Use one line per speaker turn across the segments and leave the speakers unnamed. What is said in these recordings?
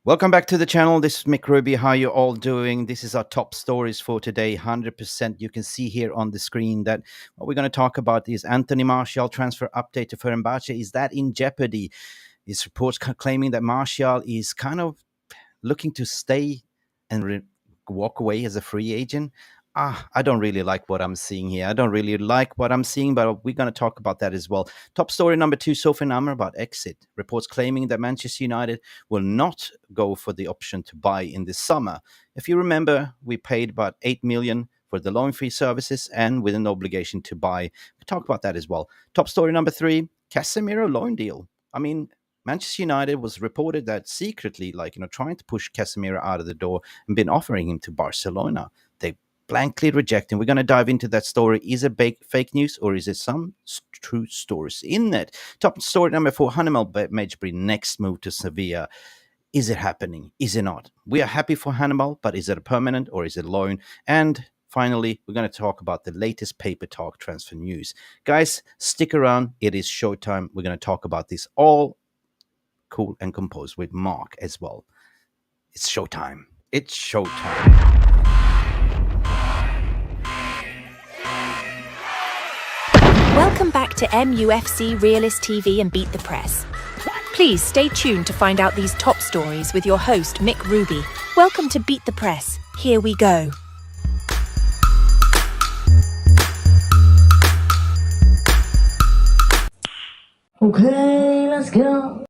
Welcome back to the channel. This is Mick Ruby. How you all doing? This is our top stories for today. 100%. You can see here on the screen that what we're going to talk about is Antony Martial transfer update to Fenerbahçe. Is that in jeopardy? These reports claiming that Martial is kind of looking to stay and walk away as a free agent. I don't really like what I'm seeing here. I don't really like what I'm seeing, but we're going to talk about that as well. Top story number two, Sofyan Amrabat exit. Reports claiming that Manchester United will not go for the option to buy in this summer. If you remember, we paid about 8 million for the loan fee services and with an obligation to buy. We talk about that as well. Top story number three, Casemiro loan deal. I mean, Manchester United was reported that secretly, trying to push Casemiro out of the door and been offering him to Barcelona. They blankly rejecting. We're going to dive into that story. Is it fake news or is it some true stories in it? Top story number four, Hannibal Mejbri next move to Sevilla. Is it happening? Is it not? We are happy for Hannibal, but is it a permanent or is it a loan? And finally, we're going to talk about the latest paper talk transfer news. Guys, stick around. It is showtime. We're going to talk about this all cool and composed with Mark as well. It's showtime. It's showtime.
Welcome back to MUFC Realist TV and Beat the Press. Please stay tuned to find out these top stories with your host, Mick Ruby. Welcome to Beat the Press. Here we go.
Okay, let's go.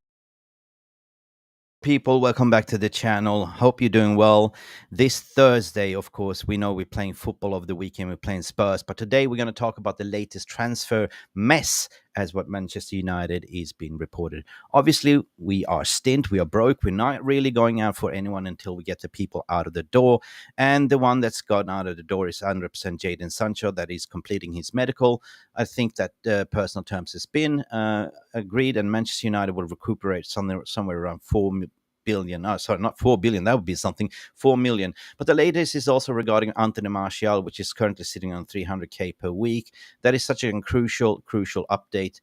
People, welcome back to the channel. Hope you're doing well. This Thursday, of course, we know we're playing football over the weekend. We're playing Spurs, but today we're going to talk about the latest transfer mess, as what Manchester United is being reported. Obviously, we are stint, we are broke. We're not really going out for anyone until we get the people out of the door. And the one that's gotten out of the door is 100% Jadon Sancho, that is completing his medical. I think that personal terms has been agreed, and Manchester United will recuperate somewhere around 4 billion. Oh, sorry, not 4 billion. That would be something. 4 million. But the latest is also regarding Antony Martial, which is currently sitting on 300k per week. That is such a crucial update.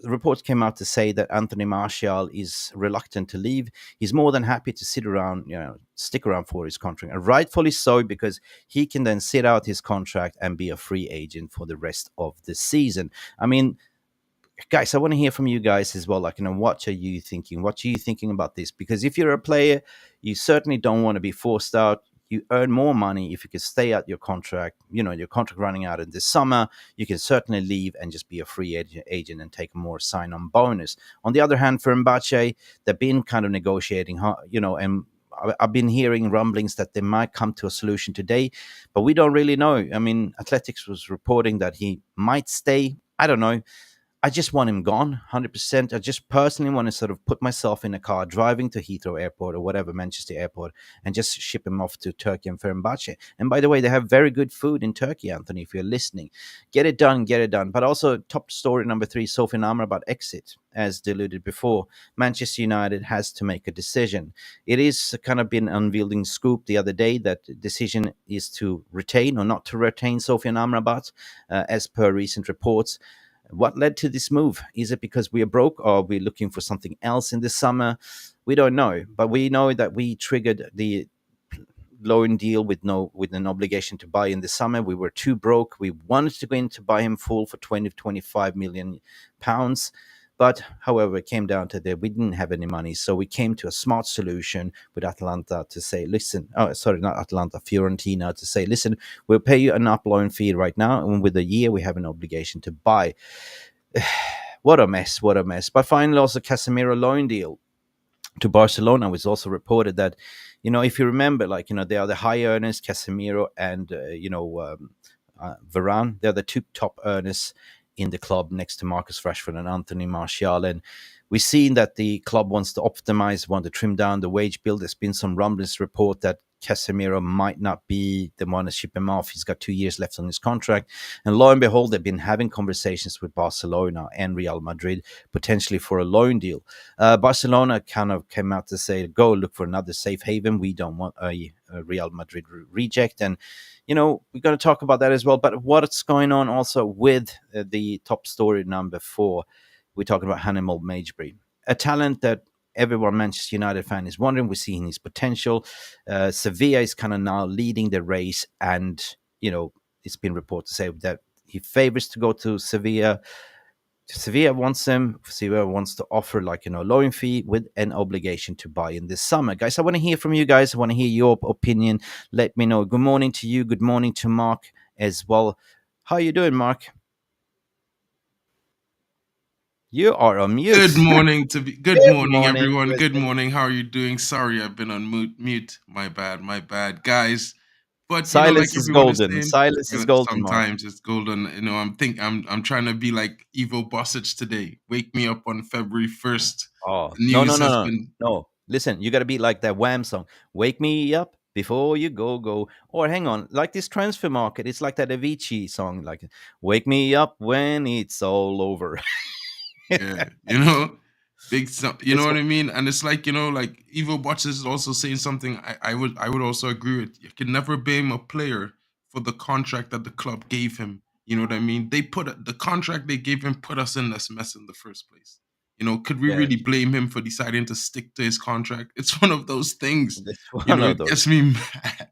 Reports came out to say that Antony Martial is reluctant to leave. He's more than happy to stick around for his contract, and rightfully so, because he can then sit out his contract and be a free agent for the rest of the season. I mean, guys, I want to hear from you guys as well. What are you thinking? What are you thinking about this? Because if you're a player, you certainly don't want to be forced out. You earn more money if you can stay out your contract. Your contract running out in this summer, you can certainly leave and just be a free agent and take a more sign-on bonus. On the other hand, for Mbappe, they've been kind of negotiating, and I've been hearing rumblings that they might come to a solution today, but we don't really know. I mean, Athletics was reporting that he might stay. I don't know. I just want him gone, 100%. I just personally want to sort of put myself in a car, driving to Heathrow Airport or whatever, Manchester Airport, and just ship him off to Turkey and Fenerbahçe. And by the way, they have very good food in Turkey, Anthony, if you're listening. Get it done, get it done. But also, top story number three, Sofyan Amrabat exit. As alluded before, Manchester United has to make a decision. It is kind of been unveiling scoop the other day that the decision is to retain or not to retain Sofyan Amrabat, as per recent reports. What led to this move? Is it because we are broke, or are we looking for something else in the summer? We don't know, but we know that we triggered the loan deal with an obligation to buy in the summer. We were too broke. We wanted to go in to buy him full for 20 to 25 million pounds. But however, it came down to that we didn't have any money. So we came to a smart solution with Atalanta to say, listen, not Atalanta, Fiorentina, to say, listen, we'll pay you an up loan fee right now. And with a year, we have an obligation to buy. What a mess. But finally, also Casemiro loan deal to Barcelona was also reported that, if you remember, they are the high earners, Casemiro and, Varane. They're the two top earners in the club next to Marcus Rashford and Antony Martial. And we've seen that the club wants to optimize, want to trim down the wage bill. There's been some rumblings report that Casemiro might not be the one to ship him off. He's got 2 years left on his contract. And lo and behold, they've been having conversations with Barcelona and Real Madrid, potentially for a loan deal. Barcelona kind of came out to say, go look for another safe haven. We don't want a Real Madrid reject. And, we're going to talk about that as well. But what's going on also with the top story number four, we're talking about Hannibal Mejbri, a talent that everyone Manchester United fan is wondering. We're seeing his potential. Sevilla is kind of now leading the race, and it's been reported to say that he favors to go to Sevilla. Sevilla wants him. Sevilla wants to offer loan fee with an obligation to buy in this summer. Guys, I want to hear from you guys. I want to hear your opinion. Let me know. Good morning to you. Good morning to Mark as well. How are you doing, Mark? You are on mute.
Good morning
Good
morning,
morning,
everyone. Good
USA.
morning. How are you doing? Sorry, I've been on mute. My bad, guys. But like
Silence is
everyone is
golden.
saying,
Silence is golden, Mark.
sometimes it's golden. I'm trying to be like Ivo Bosic today. Wake me up on February 1st.
Oh,
The
no, no,
news
no,
has
no.
been
No. Listen, you got to be like that Wham song. Wake me up before you go. Or hang on, like this transfer market, it's like that Avicii song, like wake me up when it's all over.
yeah, big you know
This
what
one,
I mean? And it's like, like Evo Botches is also saying something I would also agree with. You can never blame a player for the contract that the club gave him. You know what I mean? The contract they gave him put us in this mess in the first place. Could we
yeah,
really blame him for deciding to stick to his contract? It's one of those things.
this one of
It
those.
gets me mad.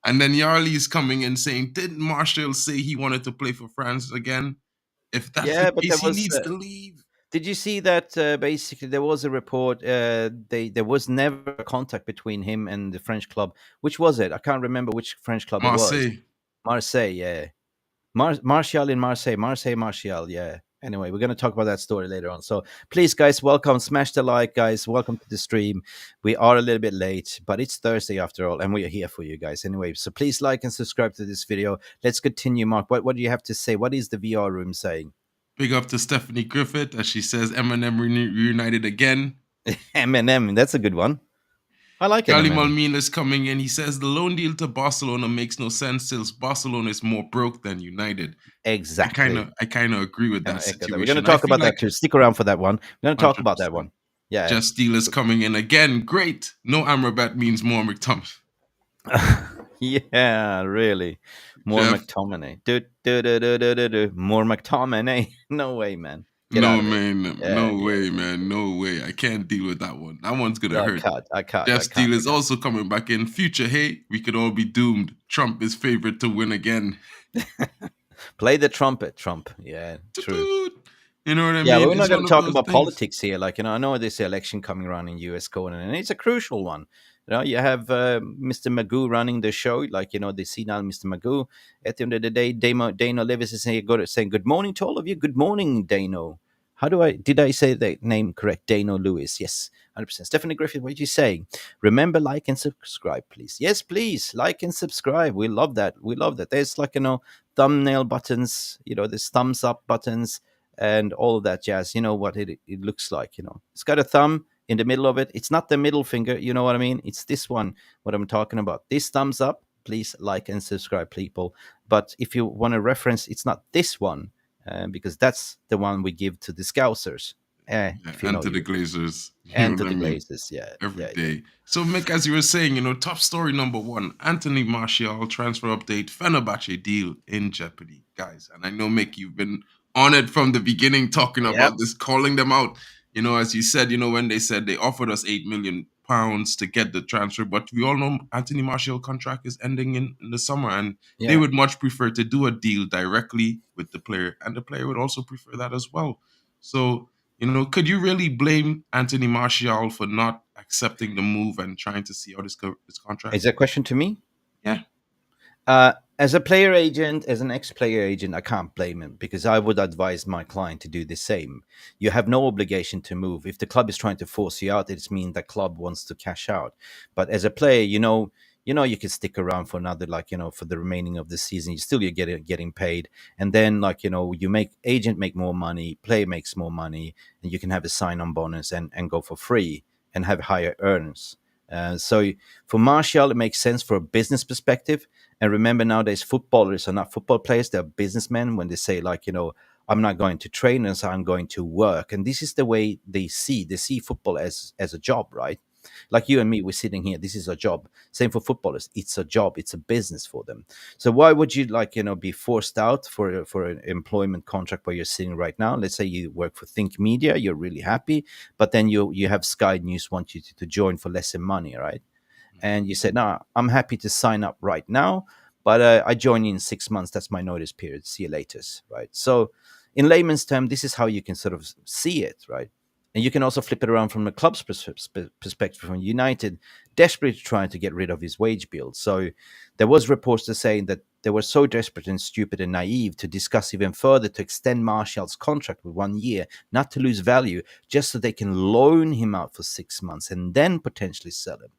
And then Yarley's coming in saying, didn't Marshall say he wanted to play for France again? If that's the
Yeah, but there
case, he
was.
needs to leave.
Did you see that? Basically, there was a report. There was never contact between him and the French club. Which was it? I can't remember which French club it was.
Marseille.
Marseille, yeah. Martial in Marseille, Martial, yeah. Anyway, we're going to talk about that story later on. So please, guys, welcome. Smash the like, guys. Welcome to the stream. We are a little bit late, but it's Thursday after all, and we are here for you guys anyway. So please like and subscribe to this video. Let's continue, Mark. What do you have to say? What is the VR room saying?
Big up to Stephanie Griffith as she says Eminem reunited again.
Eminem, that's a good one. I like
Gali
Eminem.
Malmin is coming in. He says the loan deal to Barcelona makes no sense since Barcelona is more broke than United.
Exactly.
I kind of agree with that
Echo that.
situation.
We're going to talk about that too. Stick around for that one. We're going to talk about that
100%.
one. Yeah.
Just Steele is coming in again. Great. No Amrabat means more McTominay.
Yeah, really. More
Jeff.
McTominay. More McTominay. No way, man. Get
No,
out of it.
man.
Yeah,
No way, man. No way. I can't deal with that one. That one's going to hurt.
I can't.
Jeff Steele is also coming back in. Future, hey, we could all be doomed. Trump is favorite to win again.
Play the trumpet, Trump. Yeah, true.
You know what I mean?
Yeah, but we're not
It's
going
one
to
of
talk
those
about
things.
politics here. I know there's an election coming around in US going on, and it's a crucial one. You have Mr. Magoo running the show, the senile Mr. Magoo. At the end of the day, Dano Levis is saying good morning to all of you. Good morning, Dano. Did I say the name correct? Dano Lewis. Yes, 100%. Stephanie Griffith, what did you say? Remember, like and subscribe, please. Yes, please, like and subscribe. We love that. There's thumbnail buttons, there's thumbs up buttons and all of that jazz. You know what it looks like, It's got a thumb in the middle of it. It's not the middle finger, you know what I mean? It's this one, what I'm talking about. This thumbs up, please like and subscribe, people. But if you want a reference, it's not this one. Because that's the one we give to the Scousers.
And to the Glazers.
And to the Glazers, yeah.
Every day. So, Mick, as you were saying, top story number one, Antony Martial transfer update, Fenerbahçe deal in jeopardy. Guys, and I know, Mick, you've been on it from the beginning talking about this, calling them out. As you said, when they said they offered us £8 million to get the transfer, but we all know Antony Martial contract is ending in the summer, and they would much prefer to do a deal directly with the player, and the player would also prefer that as well. So, could you really blame Antony Martial for not accepting the move and trying to see out his contract?
Is that a question to me?
Yeah.
As a player agent, as an ex-player agent, I can't blame him because I would advise my client to do the same. You have no obligation to move. If the club is trying to force you out, it means the club wants to cash out. But as a player, you can stick around for another, for the remaining of the season. You're getting paid, and then you make agent make more money, player makes more money, and you can have a sign-on bonus and go for free and have higher earnings. So for Martial, it makes sense for a business perspective. And remember, nowadays footballers are not football players; they're businessmen. When they say I'm not going to train, so I'm going to work, and this is the way they see football as a job, right? Like you and me, we're sitting here. This is a job. Same for footballers. It's a job. It's a business for them. So why would you be forced out for an employment contract where you're sitting right now? Let's say you work for Think Media, you're really happy, but then you have Sky News want you to join for lesser money, right? And you said, "No, I'm happy to sign up right now, but I join in 6 months. That's my notice period. See you later," right? So, in layman's term, this is how you can sort of see it, right? And you can also flip it around from the club's perspective. From United, desperately trying to get rid of his wage bill. So, there was reports to saying that they were so desperate and stupid and naive to discuss even further to extend Martial's contract with 1 year, not to lose value, just so they can loan him out for 6 months and then potentially sell him.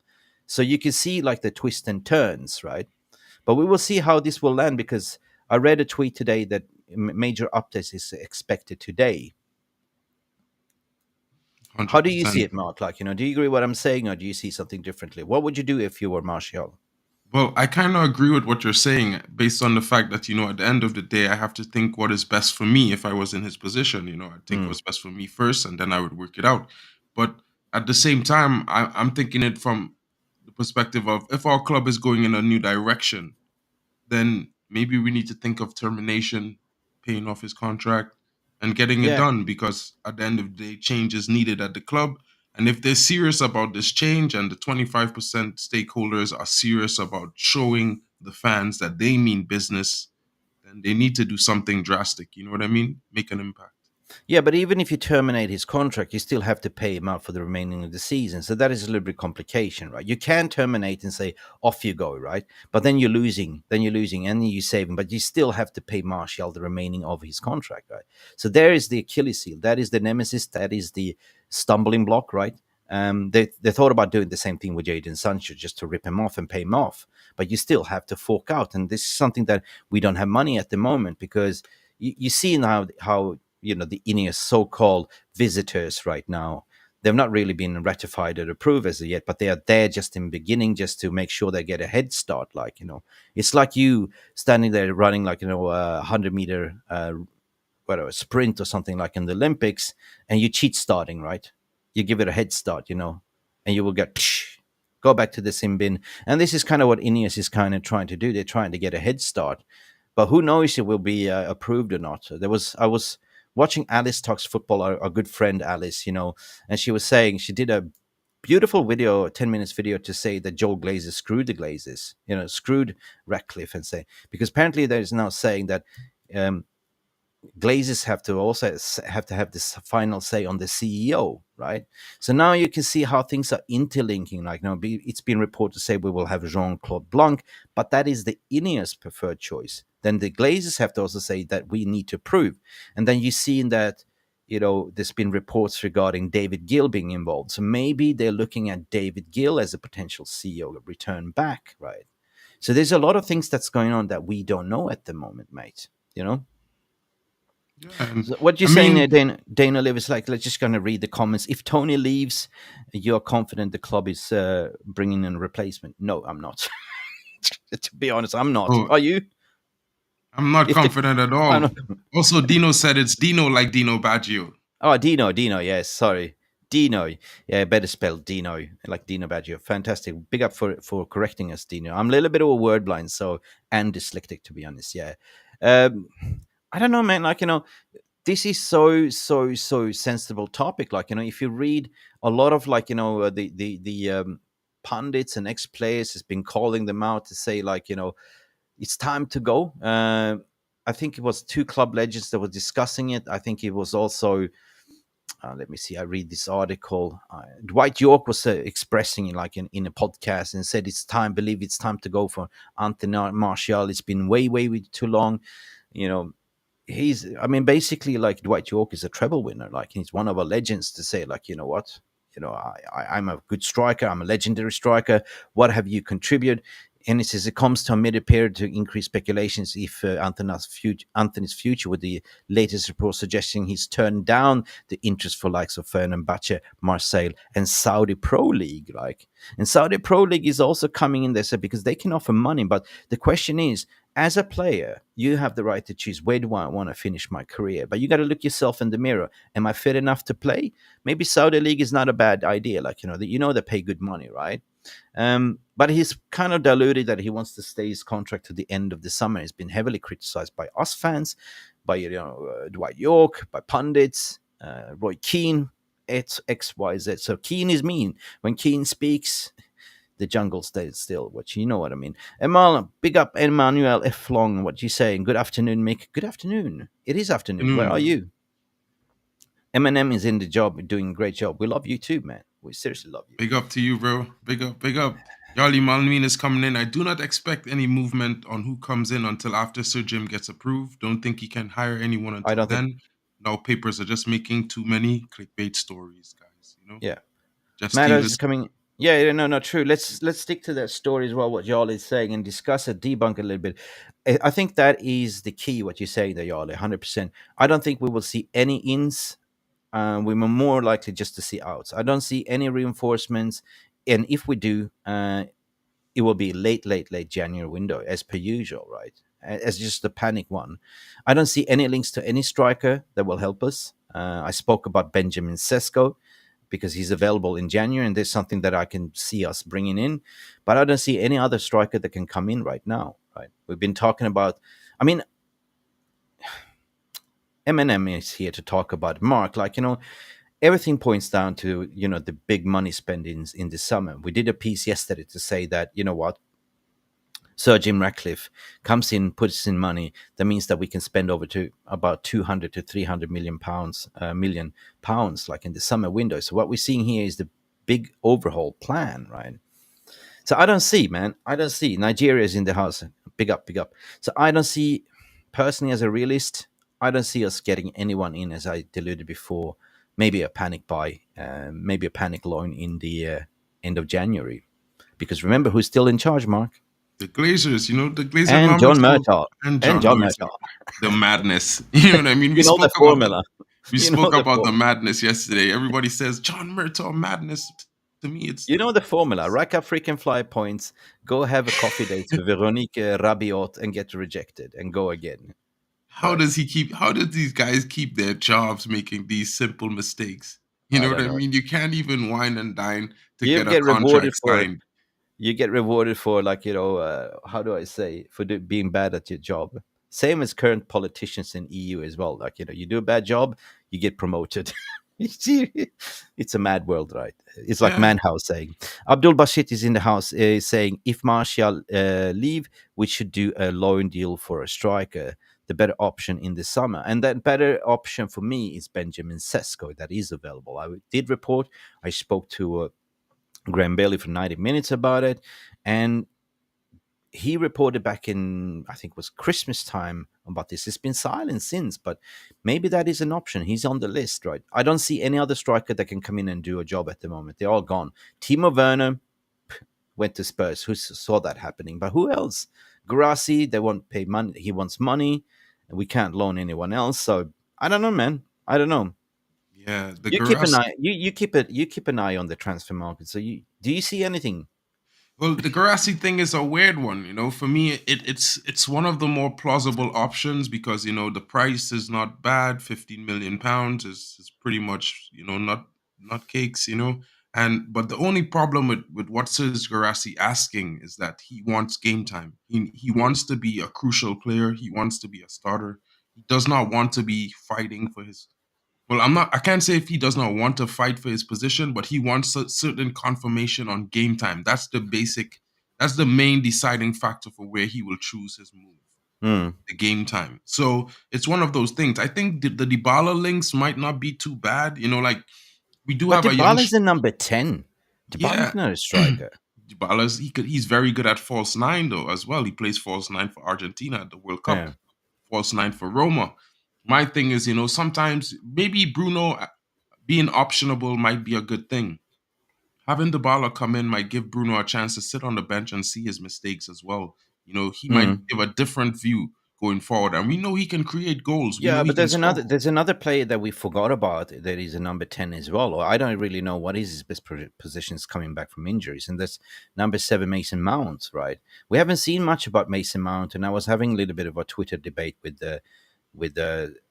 So you can see like the twists and turns, right? But we will see how this will land, because I read a tweet today that major updates is expected today. How do you see
100%.
it, Mark? Do you agree with what I'm saying, or do you see something differently? What would you do if you were Martial?
Well, I kind of agree with what you're saying based on the fact that, at the end of the day, I have to think what is best for me if I was in his position. I'd think
Mm.
what's best for me first, and then I would work it out. But at the same time, I'm thinking it from the perspective of, if our club is going in a new direction, then maybe we need to think of termination, paying off his contract, and getting it
Yeah.
done, because at the end of the day, change is needed at the club. And if they're serious about this change, and the 25% stakeholders are serious about showing the fans that they mean business, then they need to do something drastic. You know what I mean? Make an impact.
Yeah, but even if you terminate his contract, you still have to pay him out for the remaining of the season. So that is a little bit complication, right? You can terminate and say, off you go, right? But then you're losing, and you're saving, but you still have to pay Martial the remaining of his contract, right? So there is the Achilles heel. That is the nemesis. That is the stumbling block, right? They thought about doing the same thing with Jadon Sancho, just to rip him off and pay him off. But you still have to fork out. And this is something that we don't have money at the moment, because you see now how the Ineos so-called visitors right now, they've not really been ratified or approved as of yet, but they are there just in beginning, just to make sure they get a head start. It's like you standing there running a 100-meter whatever sprint or something like in the Olympics, and you cheat starting, right? You give it a head start, and you will get go back to the sim bin. And this is kind of what Ineos is kind of trying to do. They're trying to get a head start, but who knows if it will be approved or not. I was watching Alice Talks Football, our good friend Alice, and she was saying, she did a beautiful video, a 10 minutes video, to say that Joel Glazer screwed the Glazers, screwed Ratcliffe, and say, because apparently there's now saying that Glazers have to have this final say on the CEO, right? So now you can see how things are interlinking. It's been reported to say we will have Jean-Claude Blanc, but that is the Ineos preferred choice. Then the Glazers have to also say that we need to prove. And then you see in that, there's been reports regarding David Gill being involved. So maybe they're looking at David Gill as a potential CEO return back, right? So there's a lot of things that's going on that we don't know at the moment, mate.
Yeah,
So what you're
I
saying,
mean,
Dana Liv, is let's just going to read the comments. If Tony leaves, you're confident the club is bringing in a replacement? No, I'm not. To be honest, I'm not.
oh,
Are you?
I'm not
If the,
confident at
I'm
all.
not,
Also, Dino said it's Dino, like Dino Baggio.
oh, Dino, yes, sorry. Dino. Yeah, better spell Dino, like Dino Baggio. Fantastic. Big up for correcting us, Dino. I'm a little bit of a word blind, and dyslexic, to be honest, yeah. I don't know, man, this is so sensible topic. If you read a lot of the pundits and ex-players has been calling them out to say it's time to go. I think it was two club legends that were discussing it. I think it was also let me see, I read this article. Dwight York was expressing it in a podcast, and said believe it's time to go for Antony Martial. It's been way too long. Basically, Dwight York is a treble winner. He's one of our legends, to say, what? I'm a good striker. I'm a legendary striker. What have you contributed? And it says it comes to a mid-period to increase speculations if Anthony's future, with the latest report suggesting he's turned down the interest for likes of Fenerbahçe, Marseille, and Saudi Pro League. And Saudi Pro League is also coming in there, because they can offer money. But the question is, as a player, you have the right to choose where do I want to finish my career. But you got to look yourself in the mirror. Am I fit enough to play? Maybe Saudi League is not a bad idea. Like, they pay good money, right? But he's kind of deluded that he wants to stay his contract to the end of the summer. He's been heavily criticized by us fans, by Dwight York, by pundits, Roy Keane, it's XYZ. So Keane is mean. When Keane speaks, the jungle stays still, which you know what I mean. Emal, big up Emmanuel F. Long. What you saying? Good afternoon, Mick. Good afternoon. It is afternoon. Where are you? Eminem is in the job, doing a great job. We love you too, man. We seriously love you.
Big up to you, bro. Big up, big up. Yarli Malmin is coming in. I do not expect any movement on who comes in until after Sir Jim gets approved. Don't think he can hire anyone until then. Now papers are just making too many clickbait stories, guys.
Yeah.
Just
Matters is coming. Yeah, no, true. Let's stick to that story as well, what Yarli is saying, and discuss it, debunk a little bit. I think that is the key, what you're saying there, Yarli, 100%. I don't think we will see any ins. We're more likely just to see outs. I don't see any reinforcements. And if we do, it will be late January window, as per usual, right? As just a panic one. I don't see any links to any striker that will help us. I spoke about Benjamin Sesko because he's available in January, and there's something that I can see us bringing in. But I don't see any other striker that can come in right now, right? We've been talking about, Eminem is here to talk about Mark. Everything points down to, the big money spendings in the summer. We did a piece yesterday to say that, Sir Jim Ratcliffe comes in, puts in money. That means that we can spend over to about 200 to 300 million pounds, like in the summer window. So what we're seeing here is the big overhaul plan, right? So I don't see, man. Nigeria is in the house. Big up. So I don't see, personally as a realist, I don't see us getting anyone in, as I alluded before. Maybe a panic buy, maybe a panic loan in the end of January. Because remember who's still in charge, Mark?
The Glazers, the Glazer
and John Murtaugh. And John Murtaugh.
The madness. You know what I mean? We spoke
the formula.
We spoke about the madness yesterday. Everybody says John Murtaugh madness. To me, it's
the formula. Rack up freaking fly points. Go have a coffee date with Veronique Rabiot and get rejected and go again.
How does these guys keep their jobs making these simple mistakes? You know what I mean? You can't even wine and dine to get a contract signed.
You get rewarded for, how do I say, for being bad at your job. Same as current politicians in EU as well. You do a bad job, you get promoted. It's a mad world, right? It's like Manhouse saying. Abdul Bashit is in the house saying, if Martial leave, we should do a loan deal for a striker. The better option in the summer. And that better option for me is Benjamin Sesko. That is available. I did report. I spoke to Graham Bailey for 90 minutes about it, and he reported back in, I think it was Christmas time, about this. It's been silent since, but maybe that is an option. He's on the list, right? I don't see any other striker that can come in and do a job at the moment. They're all gone. Timo Werner went to Spurs. Who saw that happening? But who else? Grassi, they won't pay money. He wants money, and we can't loan anyone else. So I don't know, man. I don't know.
Yeah,
keep an eye. You keep an eye on the transfer market. So do you see anything?
Well, the Garassi thing is a weird one. For me, it's one of the more plausible options because the price is not bad. £15 million is pretty much not cakes. But the only problem with what says Garassi asking is that he wants game time. He wants to be a crucial player. He wants to be a starter. He does not want to be fighting for his. Well, I can't say if he does not want to fight for his position, but he wants a certain confirmation on game time. That's the main deciding factor for where he will choose his move. The game time. So it's one of those things. I think the Dybala links might not be too bad. We do have a young.
Dybala's in number 10. Dybala's not a striker.
He's very good at false nine though as well. He plays false nine for Argentina at the World Cup. False nine for Roma. My thing is, sometimes maybe Bruno being optionable might be a good thing. Having Dybala come in might give Bruno a chance to sit on the bench and see his mistakes as well. He might give a different view going forward. And we know he can create goals. We
Yeah,
know he
but
can score
there's
goals.
another player that we forgot about that is a number 10 as well. Or I don't really know what is his best positions coming back from injuries, and that's number 7 Mason Mount, right? We haven't seen much about Mason Mount, and I was having a little bit of a Twitter debate with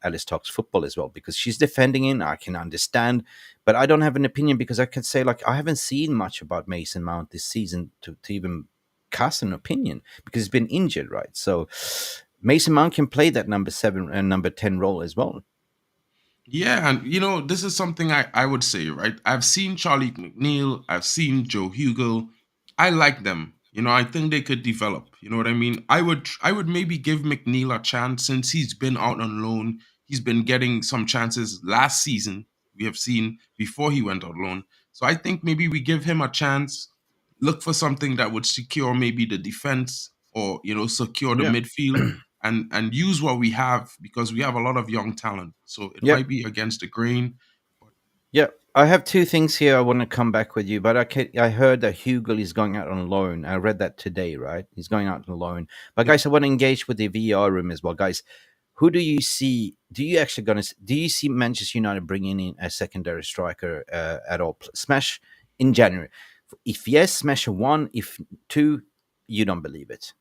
Alice Talks Football as well, because she's defending him. I can understand, but I don't have an opinion because I can say, like, I haven't seen much about Mason Mount this season to even cast an opinion because he's been injured, right? So Mason Mount can play that number 7 and number 10 role as well.
Yeah, and this is something I would say, right? I've seen Charlie McNeil, I've seen Joe Hugel. I like them. I think they could develop. You know what I mean? I would maybe give McNeil a chance since he's been out on loan. He's been getting some chances last season. We have seen before he went on loan. So I think maybe we give him a chance, look for something that would secure maybe the defense or secure the
Yeah.
midfield and use what we have because we have a lot of young talent. So it
Yep.
might be against the grain. But
Yeah, I have two things here I want to come back with you, but I heard that Hugel is going out on loan. I read that today, right? He's going out on loan. But
yep.
guys, I want to engage with the VR room as well, guys. Who do you see? Do you see Manchester United bringing in a secondary striker at all? Smash in January. If yes, smash a one. If two, you don't believe it,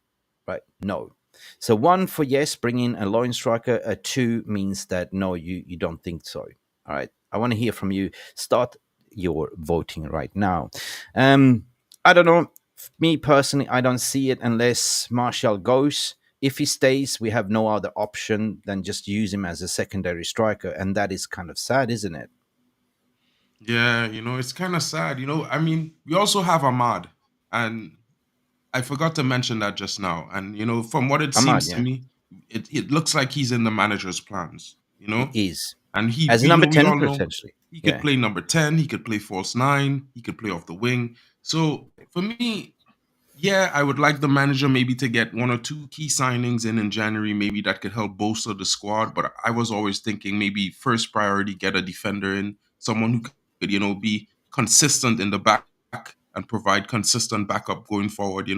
right? No. So one for yes, bring in a loan striker. A two means that no, you don't think so. All right. I want to hear from you. Start your voting right now. I don't know. Me personally, I don't see it unless Martial goes. If he stays, we have no other option than just use him as a secondary striker, and that is kind of sad, isn't it?
Yeah, it's kind of sad. I mean, we also have Ahmad, and I forgot to mention that just now. And from what it
Ahmad,
seems to
yeah,
me, it looks like he's in the manager's plans.
he is
And
as a
we
number
know we
10
all know
potentially.
he could
Yeah,
play number 10, he could play false nine, he could play off the wing. So for me, yeah, I would like the manager maybe to get one or two key signings in January, maybe that could help bolster the squad. But I was always thinking maybe first priority get a defender in, someone who could be consistent in the back and provide consistent backup going forward.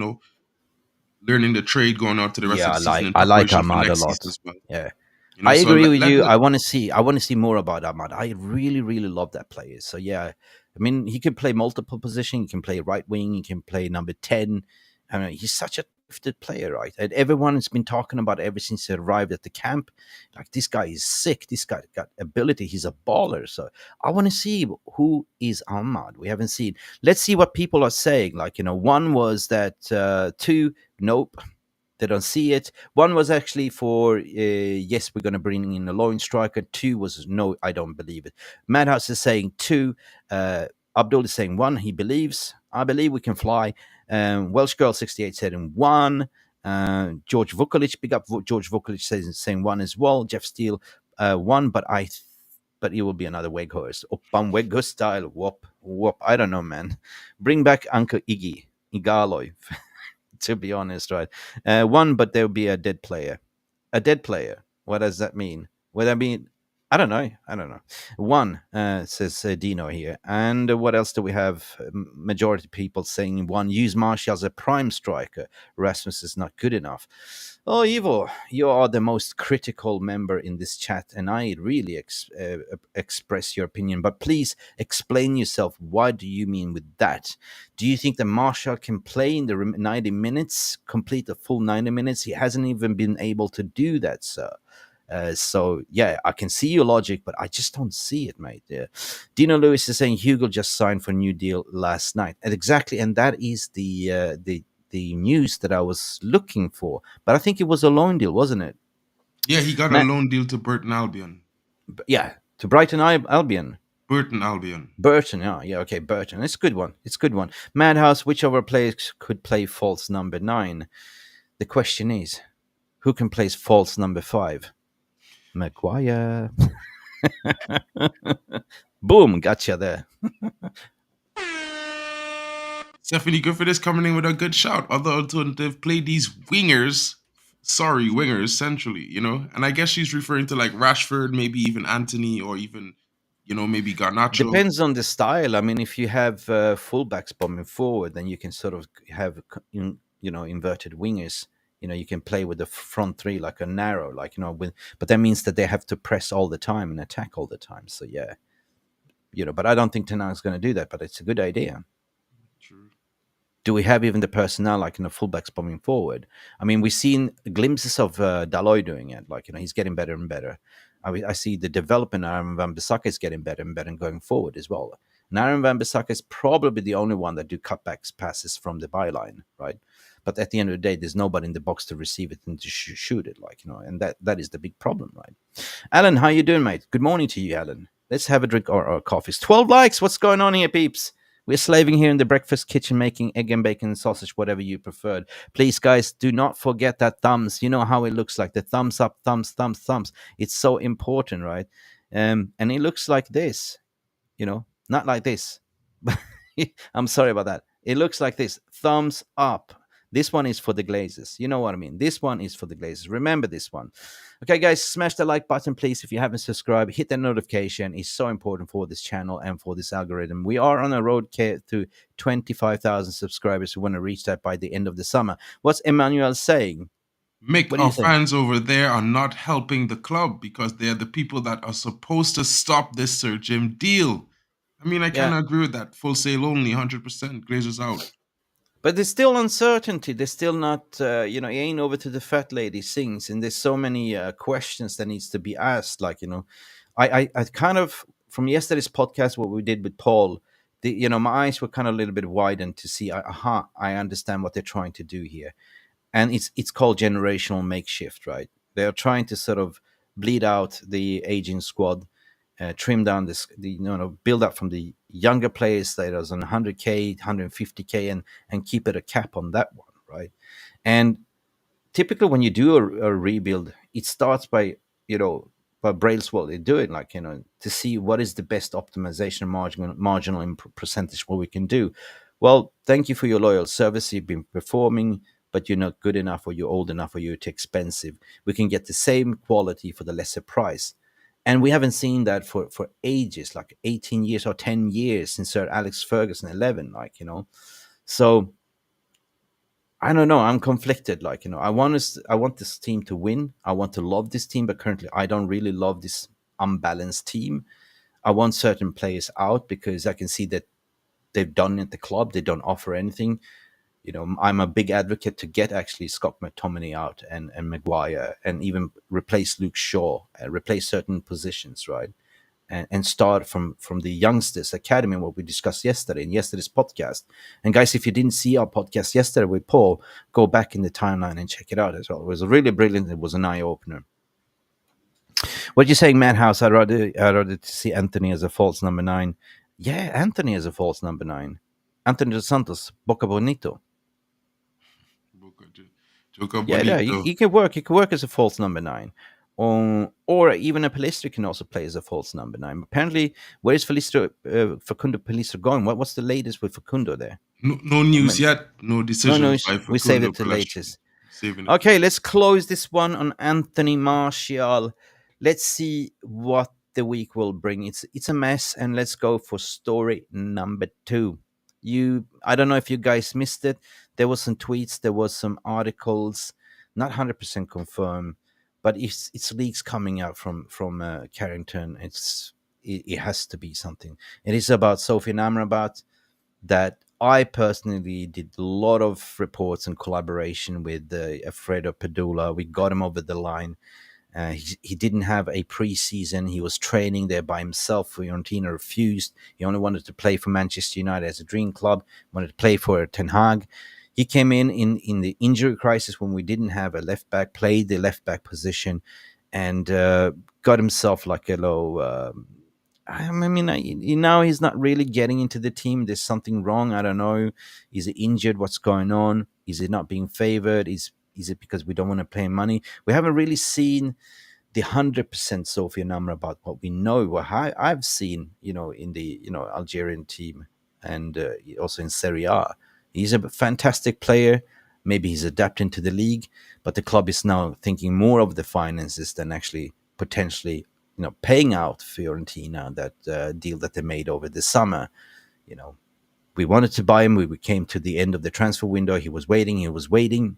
Learning the trade going out to the rest
yeah,
of the season in
I like
preparation for
Ahmad a
next season
lot.
as well.
Yeah, I
So
agree with you.
let
I want to see more about Ahmad. I really, really love that player. So yeah, I mean, he can play multiple positions. He can play right wing. He can play number 10. I mean, he's such a gifted player, right? And everyone has been talking about ever since he arrived at the camp. Like, this guy is sick. This guy got ability. He's a baller. So I want to see who is Ahmad. We haven't seen. Let's see what people are saying. Like, one was that two. Nope, they don't see it. One was actually for yes, we're going to bring in a loan striker. Two was no, I don't believe it. Madhouse is saying two. Abdul is saying one. He believes. I believe we can fly. Welsh Girl 68 said in one. George Vukalic, big up George Vukalic, saying one as well. Jeff Steele, one, but it will be another Weghorst. Oppan Weghorst style. Whoop, whoop. I don't know, man. Bring back Uncle Igaloy. To be honest, right? One, but there'll be a dead player. A dead player. What does that mean? Would that mean? I don't know. I don't know. One, says Dino here. And what else do we have? Majority of people saying one, use Martial as a prime striker. Rasmus is not good enough. Oh, Ivo, you are the most critical member in this chat, and I really express your opinion. But please explain yourself. What do you mean with that? Do you think that Martial can play in the 90 minutes, complete the full 90 minutes? He hasn't even been able to do that, sir. So yeah, I can see your logic, but I just don't see it, mate. Yeah. Dino Lewis is saying Hugo just signed for a new deal last night, and exactly, and that is the news that I was looking for. But I think it was a loan deal, wasn't it?
yeah, he got a
Matt,
loan deal to Burton Albion.
yeah, to Brighton Albion.
Burton Albion.
Burton, yeah, okay, Burton. It's a good one. It's a good one. Madhouse, which of our players could play false number 9? The question is, who can play false number 5? Maguire. Boom, gotcha there.
Stephanie Griffith is coming in with a good shout. Other alternative play these wingers, wingers centrally, And I guess she's referring to like Rashford, maybe even Antony, or even, maybe Garnacho.
Depends on the style. I mean, if you have fullbacks bombing forward, then you can sort of have inverted wingers You can play with the front three like a narrow, but that means that they have to press all the time and attack all the time. So yeah, but I don't think Ten Hag's going to do that. But it's a good idea.
True.
Do we have even the personnel like fullbacks bombing forward? I mean, we've seen glimpses of Dalot doing it. He's getting better and better. I see the development. Aaron Wan-Bissaka is getting better and better and going forward as well. And Aaron Wan-Bissaka is probably the only one that do cutbacks passes from the byline, right? But at the end of the day, there's nobody in the box to receive it and to shoot it, and that is the big problem, right? Alan, how you doing, mate? Good morning to you, Alan. Let's have a drink or coffees. 12 likes. What's going on here, peeps? We're slaving here in the breakfast kitchen, making egg and bacon and sausage, whatever you preferred. Please, guys, do not forget that thumbs. You know how it looks like, the thumbs up, thumbs. It's so important, right? And it looks like this, not like this. I'm sorry about that. It looks like this, thumbs up. This one is for the Glazers. You know what I mean? This one is for the Glazers. Remember this one. Okay, guys, smash the like button, please. If you haven't subscribed, hit that notification. It's so important for this channel and for this algorithm. We are on a road to 25,000 subscribers. We want to reach that by the end of the summer. What's Emmanuel saying?
Mick, our fans over there are not helping the club because they're the people that are supposed to stop this Sir Jim deal. I mean, I kind of agree with that. Full sale only, 100%. Glazers out.
But there's still uncertainty. There's still not, he ain't over to the fat lady sings. And there's so many questions that needs to be asked. I kind of, from yesterday's podcast, what we did with Paul, my eyes were kind of a little bit widened to see, I understand what they're trying to do here. And it's called generational makeshift, right? They're trying to sort of bleed out the aging squad, trim down build up from the younger players that is on 100K, 150K, and keep it a cap on that one, right? And typically when you do a rebuild, it starts by Brailswell, they do it to see what is the best optimization marginal percentage what we can do. Well, thank you for your loyal service. You've been performing, but you're not good enough, or you're old enough, or you're too expensive. We can get the same quality for the lesser price. And we haven't seen that for ages, like 18 years or 10 years since Sir Alex Ferguson 11, So I don't know. I'm conflicted. I want this team to win. I want to love this team, but currently I don't really love this unbalanced team. I want certain players out because I can see that they've done at the club. They don't offer anything. I'm a big advocate to get actually Scott McTominay out and Maguire, and even replace Luke Shaw, replace certain positions, right? And start from the youngsters academy, what we discussed yesterday in yesterday's podcast. And guys, if you didn't see our podcast yesterday with Paul, go back in the timeline and check it out as well. It was really brilliant. It was an eye opener. What are you saying, Madhouse? I'd rather to see Antony as a false number 9. Yeah, Antony as a false number 9. Antony dos Santos, Boca Bonito. Yeah, he can work. He can work as a false number 9, or even a Pellistri can also play as a false number 9. Apparently, where is Facundo Pellistri going? What's the latest with Facundo there?
No news yet. No decision.
No news. We saved it to latest. Okay, let's close this one on Anthony Martial. Let's see what the week will bring. It's a mess, and let's go for story number 2. I don't know if you guys missed it. There was some tweets, there was some articles, not 100% confirmed, but it's leaks coming out from Carrington. It has to be something. It is about Sofyan Amrabat, that I personally did a lot of reports and collaboration with Alfredo Padula. We got him over the line. He didn't have a preseason. He was training there by himself. Fiorentina refused. He only wanted to play for Manchester United as a dream club, wanted to play for Ten Hag. He came in the injury crisis when we didn't have a left back, played the left back position, and got himself like a low. Now he's not really getting into the team. There's something wrong. I don't know. Is he injured? What's going on? Is he not being favored? Is it because we don't want to pay money? We haven't really seen the 100% Sofyan Amrabat, what we know, what I've seen, in the Algerian team and also in Serie A. He's a fantastic player. Maybe he's adapting to the league, but the club is now thinking more of the finances than actually potentially, paying out Fiorentina that deal that they made over the summer. We wanted to buy him. We came to the end of the transfer window. He was waiting.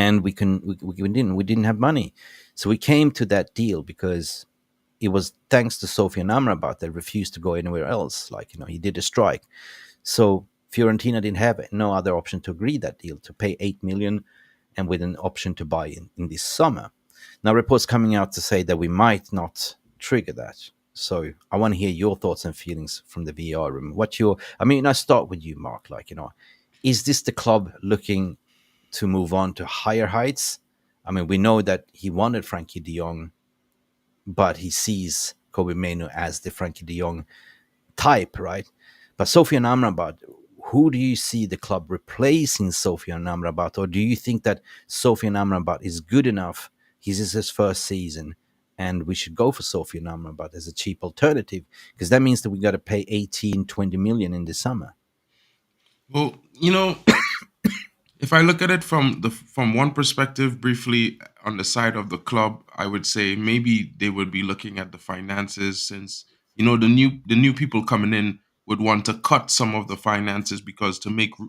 and we didn't have money, so we came to that deal because it was thanks to Sofyan Amrabat that refused to go anywhere else. Like, he did a strike. So Fiorentina didn't have no other option to agree that deal, to pay 8 million and with an option to buy in this summer. Now, reports coming out to say that we might not trigger that. So I want to hear your thoughts and feelings from the VR room. I start with you, Mark. Like, is this the club looking to move on to higher heights? I mean, we know that he wanted Frankie de Jong, but he sees Kobe Manu as the Frankie de Jong type, right? But Sofyan Amrabat, who do you see the club replacing Sofyan Amrabat? Or do you think that Sofyan Amrabat is good enough? This is his first season, and we should go for Sofyan Amrabat as a cheap alternative, because that means that we got to pay 18, 20 million in the summer.
Well, if I look at it from one perspective, briefly on the side of the club, I would say maybe they would be looking at the finances, since the new people coming in would want to cut some of the finances because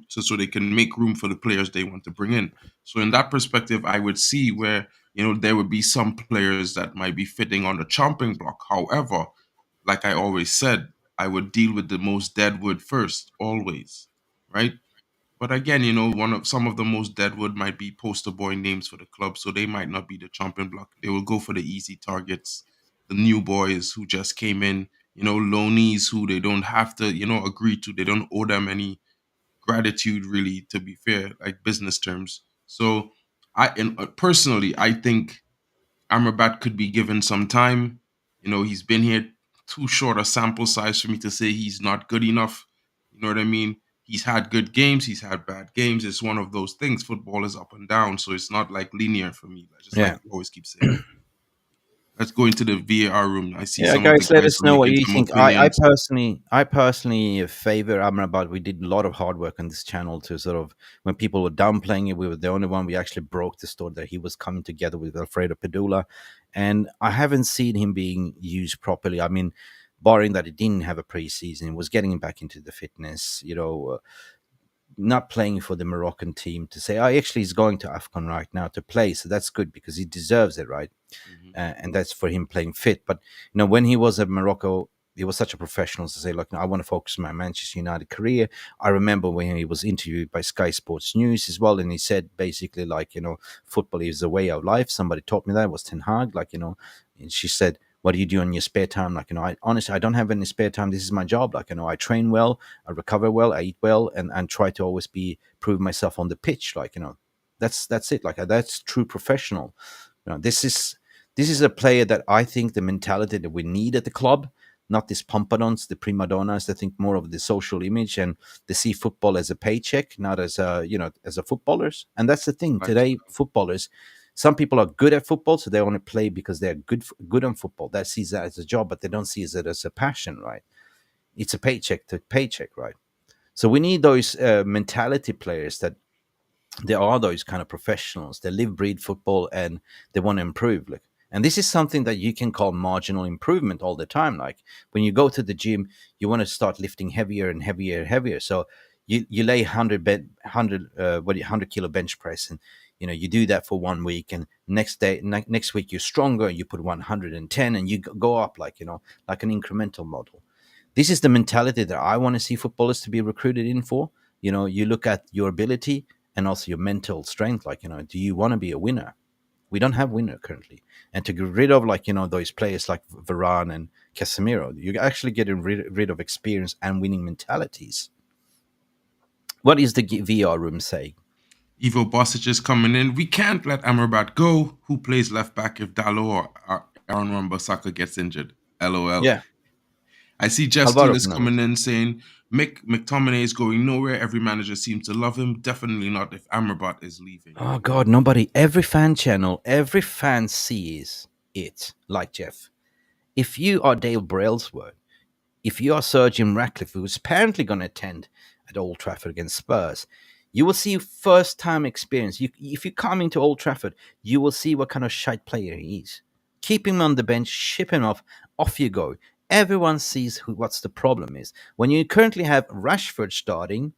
so they can make room for the players they want to bring in. So in that perspective, I would see where there would be some players that might be fitting on the chopping block. However, like I always said, I would deal with the most deadwood first, always, right? But again, some of the most deadwood might be poster boy names for the club, so they might not be the chomping block. They will go for the easy targets, the new boys who just came in, loanees who they don't have to, agree to. They don't owe them any gratitude, really, to be fair, like business terms. So, personally, I think Amrabat could be given some time. He's been here too short a sample size for me to say he's not good enough. You know what I mean? He's had good games, he's had bad games. It's one of those things. Football is up and down, so it's not like linear for me. Just like
Yeah.
you always keep saying. Let's go into the VAR room. I see
Yeah,
some of the
guys, let
guys
us
already
know what
give
you
some
think.
opinions.
I personally favor Amrabat. We did a lot of hard work on this channel to sort of, when people were downplaying it, we were the only one. We actually broke the story that he was coming together with Alfredo Pedula, and I haven't seen him being used properly. I mean, barring that he didn't have a preseason, was getting him back into the fitness. Not playing for the Moroccan team, to say, actually he's going to AFCON right now to play, so that's good because he deserves it, right?
Mhm.
And that's for him playing fit. But when he was at Morocco, he was such a professional to say, look, I want to focus on my Manchester United career. I remember when he was interviewed by Sky Sports News as well, and he said basically, like, football is the way of life. Somebody taught me that, it was Ten Hag, like, and she said, what do you do in your spare time? Like, I honestly, I don't have any spare time. This is my job. Like, I train well, I recover well, I eat well, and try to always prove myself on the pitch. Like, that's it. Like, that's true professional. This is a player that I think the mentality that we need at the club, not these pompadons, the prima donnas that think more of the social image and they see football as a paycheck, not as a footballers. And that's the thing today.
Lifestyle.
Footballers, some people are good at football, so they only play because they're good on football. That sees that as a job, but they don't see it as a passion, right? It's a paycheck to paycheck, right? So we need those mentality players that there are those kind of professionals. They live, breathe football, and they want to improve. Like, and this is something that you can call marginal improvement all the time. Like when you go to the gym, you want to start lifting heavier and heavier and heavier. So you lay 100 kilo bench press, and you do that for 1 week, and next week you're stronger. You put 110, and you go up like an incremental model. This is the mentality that I want to see footballers to be recruited in for. You look at your ability and also your mental strength. Like, do you want to be a winner? We don't have winner currently. And to get rid of those players like Varane and Casemiro, you're actually getting rid of experience and winning mentalities. What is the VR room saying?
Ivo Bosic is coming in. We can't let Amrabat go. Who plays left back if Dalo or Aaron Wan-Bissaka gets injured? LOL.
Yeah,
I see Jeff
Alvaro
Steelers
Fernandez.
coming in saying Mick McTominay is going nowhere. Every manager seems to love him. Definitely not if Amrabat is leaving.
Oh God, nobody. Every fan channel, every fan sees it. Like Jeff, if you are Dale Brailsford, if you are Sir Jim Ratcliffe, who's apparently going to attend at Old Trafford against Spurs, you will see first-time experience. If you come into Old Trafford, you will see what kind of shite player he is. Keep him on the bench, ship him off you go. Everyone sees what's the problem is. When you currently have Rashford starting,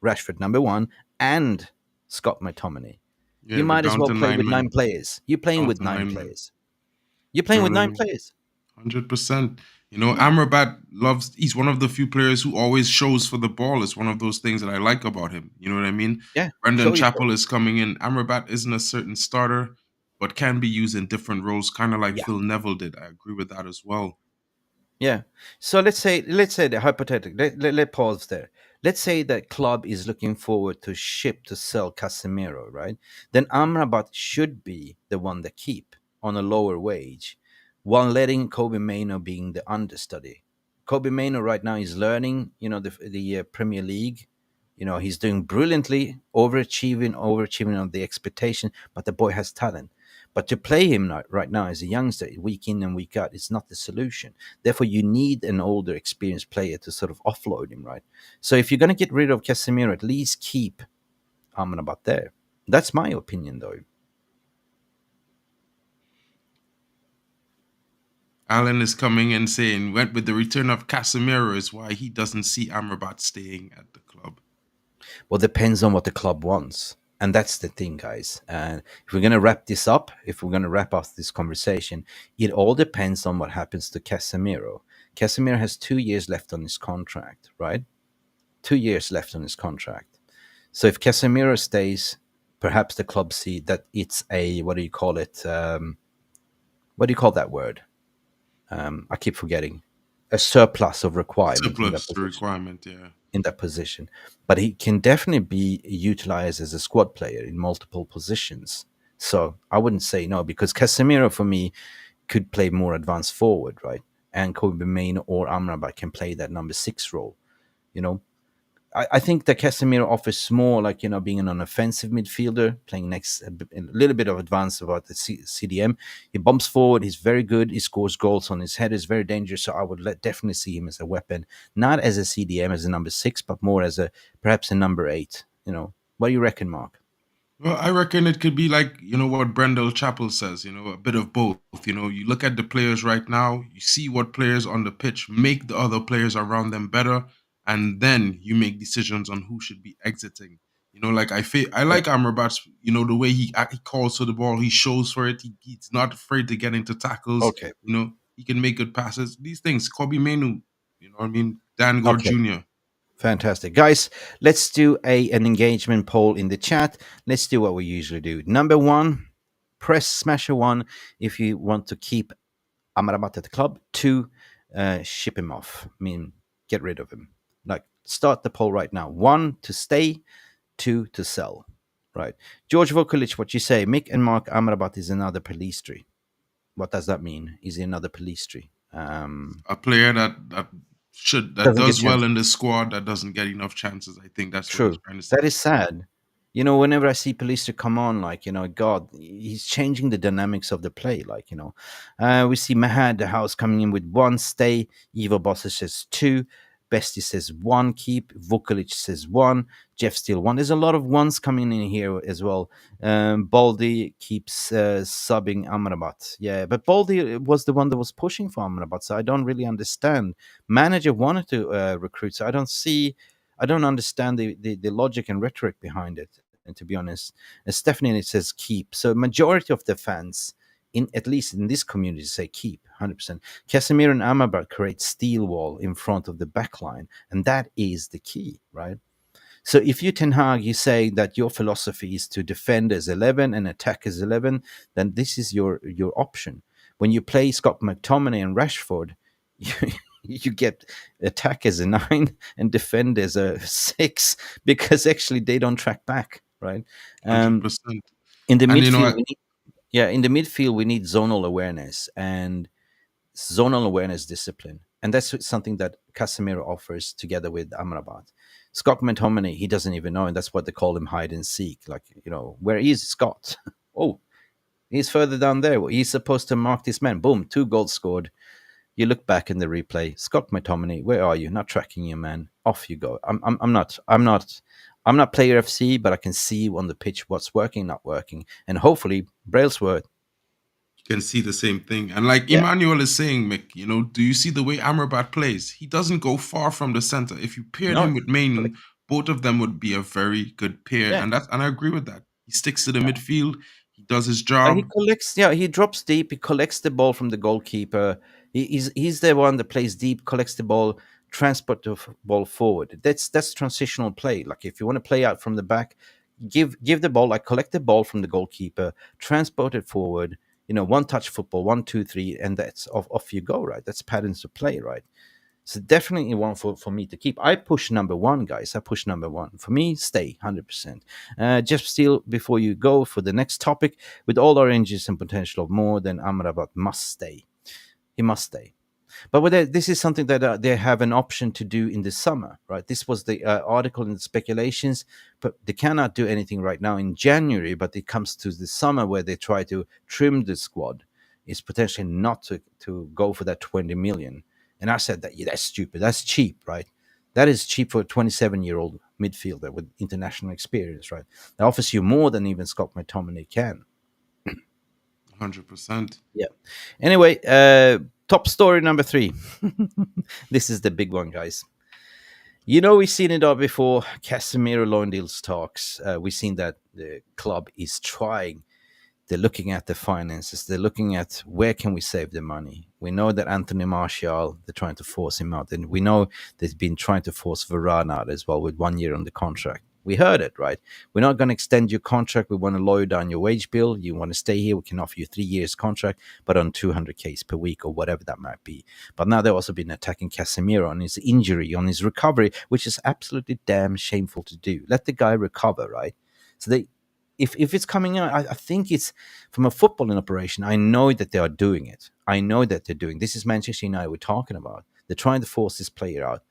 Rashford number one, and Scott McTominay,
Yeah,
You
we're
might as
down
well
to
play with
9
nine
men.
players. You're playing
Down
with
to
nine
9 men.
players. You're playing with nine
Totally.
players.
100%. You know,
Yeah.
Amrabat he's one of the few players who always shows for the ball. It's one of those things that I like about him. You know what I mean?
Yeah.
Brendan
Show yourself.
Chappell is coming in. Amrabat isn't a certain starter, but can be used in different roles, kind of like
Yeah.
Phil Neville did. I agree with that as well.
Yeah. So let's say the hypothetical. Let pause there. Let's say that club is looking forward to ship to sell Casemiro, right? Then Amrabat should be the one that keep on a lower wage, while letting Kobe Maino being the understudy. Kobe Maino right now is learning, the Premier League. He's doing brilliantly, overachieving on the expectation. But the boy has talent. But to play him right now as a youngster, week in and week out, it's not the solution. Therefore, you need an older, experienced player to sort of offload him, right? So if you're going to get rid of Casemiro, at least keep Amrabat there. That's my opinion, though.
Alan is coming in saying, went with the return of Casemiro is why he doesn't see Amrabat staying at the club.
Well, depends on what the club wants. And that's the thing, guys. And if we're going to wrap this up, if we're going to wrap up this conversation, it all depends on what happens to Casemiro. Casemiro has 2 years left on his contract, right? 2 years left on his contract. So if Casemiro stays, perhaps the club see that it's a, what do you call it? What do you call that word? I keep forgetting. A surplus of requirement in that
Surplus
position.
requirement, yeah.
In that position. But he can definitely be utilized as a squad player in multiple positions. So I wouldn't say no, because Casemiro for me could play more advanced forward, right? And Kobe Main or Amrabat can play that number 6 role. You know, I think that Casemiro offers more, like, being an offensive midfielder, playing next a little bit of advance about the CDM. He bumps forward. He's very good. He scores goals on his head. Is very dangerous. So I would definitely see him as a weapon, not as a CDM, as a number 6, but more as perhaps a number 8. What do you reckon, Mark?
Well, I reckon it could be like, what Brendan Chappell says, a bit of both. You look at the players right now, you see what players on the pitch make the other players around them better, and then you make decisions on who should be exiting. Like I
Yeah.
like Amrabat's, the way he calls for the ball, he shows for it, he's not afraid to get into tackles,
Okay.
he can make good passes. These things, Kobe Menu, what I mean, Dan Gore
Okay.
Jr.
Fantastic. Guys, let's do an engagement poll in the chat. Let's do what we usually do. Number 1, press smasher 1 if you want to keep Amrabat at the club. 2, ship him off. I mean, get rid of him. Like, start the poll right now. 1, to stay. 2, to sell. Right. George Vokalic, what you say? Mick and Mark, Amrabat is another Palistri. What does that mean? Is he another Palistri?
A player that
Doesn't get
does well
chance.
in the squad that doesn't get enough chances. I think that's what he's
True.
trying to say.
That is sad. Whenever I see Palista come on, like, God, he's changing the dynamics of the play. Like, we see Mahad, the house, coming in with 1 stay. Ivo Bossa says 2. Bestie says 1 keep. Vukalic says 1. Jeff Steele 1. There's a lot of ones coming in here as well. Baldy keeps subbing Amrabat. Yeah, but Baldy was the one that was pushing for Amrabat, so I don't really understand. Manager wanted to recruit, so I don't understand the logic and rhetoric behind it. And to be honest, Stephanie, it says keep. So majority of the fans, at least in this community, say keep 100%. Casemiro and Amrabat create steel wall in front of the back line, and that is the key, right? So if you Ten Hag, you say that your philosophy is to defend as 11 and attack as 11, then this is your option. When you play Scott McTominay and Rashford, you get attack as a 9 and defend as a 6, because actually they don't track back, right?
100%.
In the
And
midfield, in the midfield we need zonal awareness and zonal awareness discipline, and that's something that Casemiro offers together with Amrabat. Scott McTominay, he doesn't even know, and that's what they call him, hide and seek. Like, where is Scott? Oh, he's further down there. He's supposed to mark this man. Boom, 2 goals scored. You look back in the replay. Scott McTominay, where are you? Not tracking you, man. Off you go. I'm not player FC, but I can see on the pitch what's working, not working, and hopefully Brailsworth.
you can see the same thing. And like
Yeah,
Emmanuel is saying, Mick, do you see the way Amrabat plays? He doesn't go far from the center. If you paired
no,
him with Mainu, both of them would be a very good pair.
yeah.
And I agree with that. He sticks to the midfield. He does his
He
job.
collects. Yeah, he drops deep. He collects the ball from the goalkeeper. He's the one that plays deep, collects the ball, transport the ball forward. That's transitional play. Like if you want to play out from the back, give the ball. Like collect the ball from the goalkeeper, transport it forward. One touch football, 1, 2, 3, and that's off you go. Right. That's patterns of play. Right. So definitely one for me to keep. I push number one, guys. I push number one. For me, stay 100%. Just still, before you go for the next topic, with all our injuries and potential of more than Amrabat must stay. He must stay. But this is something that they have an option to do in the summer, right? This was the article in the speculations, but they cannot do anything right now in January. But it comes to the summer where they try to trim the squad. It's potentially not to go for that 20 million. And I said that, yeah, that's stupid. That's cheap, right? That is cheap for a 27-year-old midfielder with international experience, right? That offers you more than even Scott McTominay can.
100%.
Yeah. Anyway, top story number 3. This is the big one, guys. We've seen it all before. Casemiro loan deals talks. We've seen that the club is trying. They're looking at the finances. They're looking at where can we save the money. We know that Antony Martial, they're trying to force him out. And we know they've been trying to force Varane out as well with 1 year on the contract. We heard it, right? We're not going to extend your contract. We want to lower down your wage bill. You want to stay here, we can offer you 3 years contract, but on 200K per week or whatever that might be. But now they've also been attacking Casemiro on his injury, on his recovery, which is absolutely damn shameful to do. Let the guy recover, right? So if it's coming out, I think it's from a footballing operation. I know that they are doing it. I know that they're doing. This is Manchester United we're talking about. They're trying to force this player out.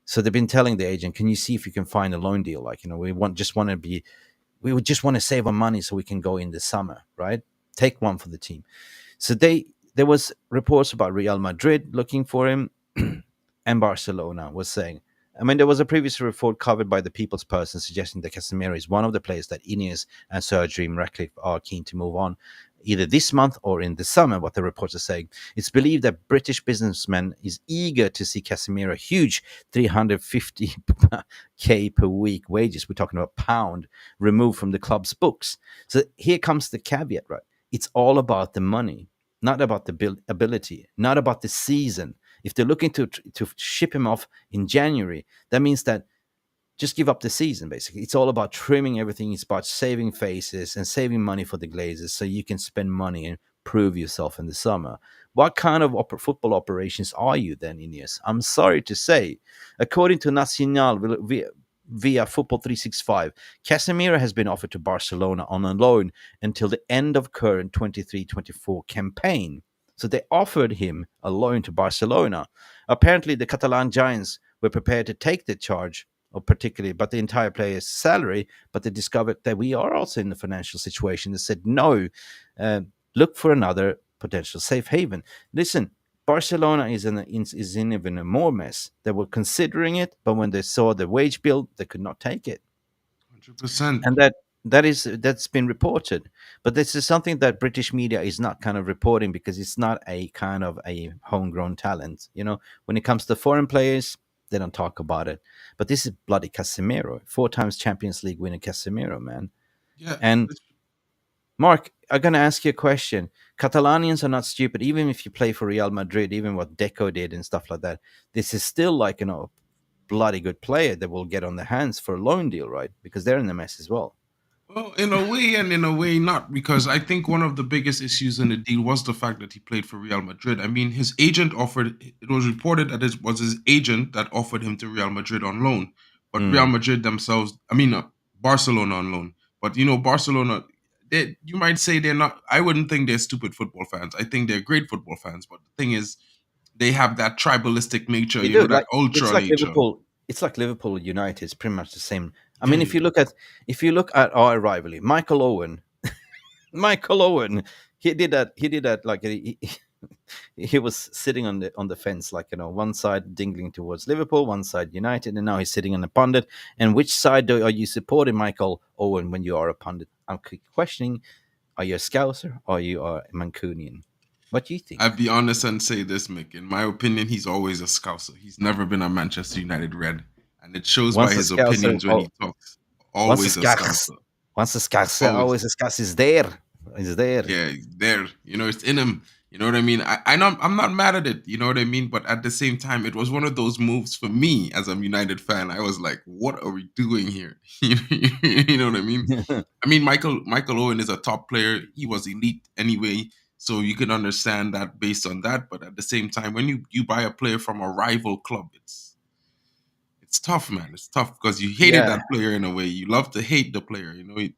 So they've been telling the agent, "Can you see if you can find a loan deal? Like, we would just want to save our money so we can go in the summer, right? Take one for the team." So there was reports about Real Madrid looking for him, and Barcelona was saying. I mean, there was a previous report covered by the People's Person suggesting that Casemiro is one of the players that Ineos and Sir Jim Ratcliffe are keen to move on, either this month or in the summer, what the reports are saying. It's believed that British businessman is eager to see Casemiro huge 350K per week wages, we're talking about pound, removed from the club's books. So here comes the caveat, right? It's all about the money, not about the ability, not about the season. If they're looking to ship him off in January, that means that just give up the season, basically. It's all about trimming everything. It's about saving faces and saving money for the Glazers so you can spend money and prove yourself in the summer. What kind of football operations are you then, Ineos? I'm sorry to say. According to Nacional via Football 365, Casemiro has been offered to Barcelona on a loan until the end of current 23-24 campaign. So they offered him a loan to Barcelona. Apparently, the Catalan Giants were prepared to take the charge, or particularly, but the entire player's salary. But they discovered that we are also in a financial situation. They said, no, look for another potential safe haven. Listen, Barcelona is in even a more mess. They were considering it, but when they saw the wage bill, they could not take it.
100%.
And that's been reported, but this is something that British media is not kind of reporting because it's not a kind of a homegrown talent. When it comes to foreign players, they don't talk about it. But this is bloody Casemiro, 4 times Champions League winner Casemiro, man.
Yeah.
And Mark, I'm gonna ask you a question. Catalanians are not stupid, even if you play for Real Madrid, even what Deco did and stuff like that. This is still like bloody good player that will get on the hands for a loan deal, right? Because they're in the mess as well.
Well, in a way and in a way not, because I think one of the biggest issues in the deal was the fact that he played for Real Madrid. I mean, his agent it was reported that it was his agent that offered him to Real Madrid on loan. But Real Madrid themselves, Barcelona on loan. But, Barcelona, you might say they're not, I wouldn't think they're stupid football fans. I think they're great football fans. But the thing is, they have that tribalistic nature, that ultra nature.
Liverpool. It's like Liverpool United. It's pretty much the same. I mean, if you look at our rivalry, Michael Owen, he did that like he was sitting on the fence, like one side dingling towards Liverpool, one side United, and now he's sitting on a pundit. And which side are you supporting, Michael Owen, when you are a pundit? I'm questioning: are you a Scouser or you are a Mancunian? What do you think?
I'd be honest and say this, Mick. In my opinion, he's always a Scouser. He's never been a Manchester United Red. And it shows by his opinions when he talks. Always a Scouser.
Once the scars,
Always.
always the scars is there. Is there.
Yeah, there. It's in him. You know what I mean? I'm not mad at it. You know what I mean? But at the same time, it was one of those moves for me as a United fan. I was like, what are we doing here? You know what I mean? I mean, Michael Owen is a top player. He was elite anyway, so you can understand that based on that. But at the same time, when you buy a player from a rival club, it's tough, man. It's tough because you hated
Yeah,
that player in a way. You love to hate the player.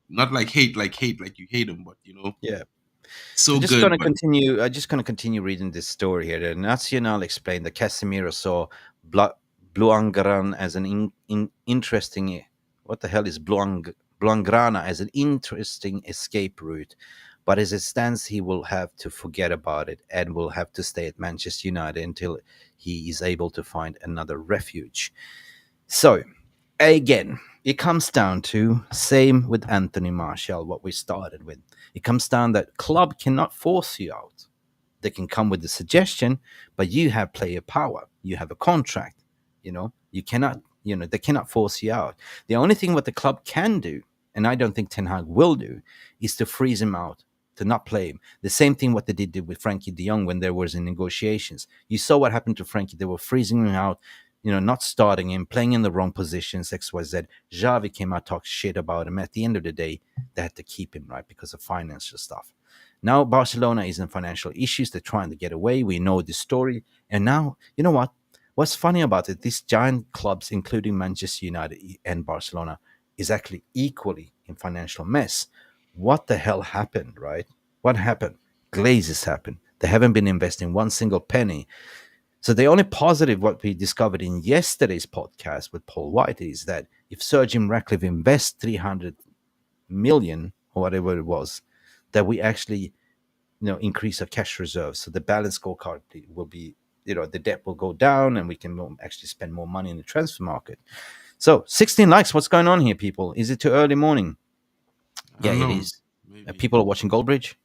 Not like you hate him, but
yeah.
so good. But
I'm just gonna continue reading this story here. The Nacional explained that Casimiro saw Bla- Bluangaran as an interesting. What the hell is Bluangrana as an interesting escape route? But as it stands, he will have to forget about it and will have to stay at Manchester United until he is able to find another refuge. So again, it comes down to same with Anthony Martial, what we started with. It comes down that club cannot force you out. They can come with a suggestion, but you have player power. You have a contract. You cannot. They cannot force you out. The only thing what the club can do, and I don't think Ten Hag will do, is to freeze him out, to not play him. The same thing what they did with Frankie De Jong when there was in negotiations. You saw what happened to Frankie. They were freezing him out, not starting him, playing in the wrong positions, XYZ. Xavi came out, talked shit about him. At the end of the day, they had to keep him, right, because of financial stuff. Now Barcelona is in financial issues. They're trying to get away. We know the story. And now, you know what? What's funny about it, these giant clubs, including Manchester United and Barcelona, is actually equally in financial mess. What the hell happened, right? What happened? Glazes happened. They haven't been investing one single penny. So the only positive what we discovered in yesterday's podcast with Paul White is that if Sir Jim Ratcliffe invests 300 million or whatever it was, that we actually increase our cash reserves. So the balance scorecard will be, the debt will go down and we can actually spend more money in the transfer market. So 16 likes. What's going on here, people? Is it too early morning?
I
Yeah,
don't
it
know.
is.
Maybe,
People are watching Goldbridge.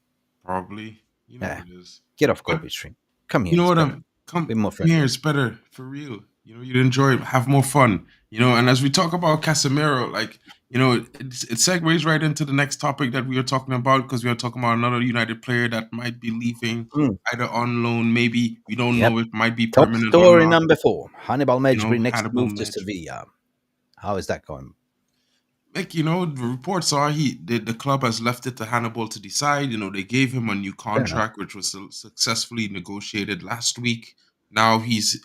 probably. You know
Yeah,
how it is.
get off
But
Goldbridge Stream. Come
you
here.
know
It's
what?
better.
Come
Be more
come here.
friendly.
It's better for real. You'd enjoy it, have more fun. And as we talk about Casemiro, like it segues right into the next topic that we are talking about because we are talking about another United player that might be leaving
Mm.
either on loan, maybe we don't
Yep.
know if it might be
Top
permanent or
story
not.
number 4. Hannibal Mejbri next
Hannibal
move to
Mejbri.
Sevilla. How is that going?
Like the reports are the club has left it to Hannibal to decide. They gave him a new
Fair enough.
contract, which was successfully negotiated last week. Now he's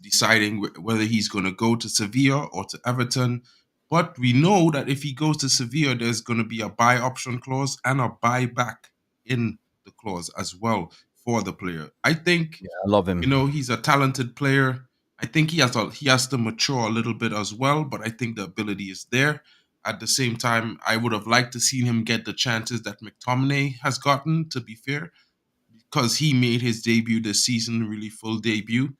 deciding whether he's going to go to Sevilla or to Everton. But we know that if he goes to Sevilla, there's going to be a buy option clause and a buyback in the clause as well for the player. I think
Yeah, I love him.
he's a talented player. I think he has to mature a little bit as well, but I think the ability is there. At the same time, I would have liked to see him get the chances that McTominay has gotten, to be fair, because he made his debut this season, really full debut.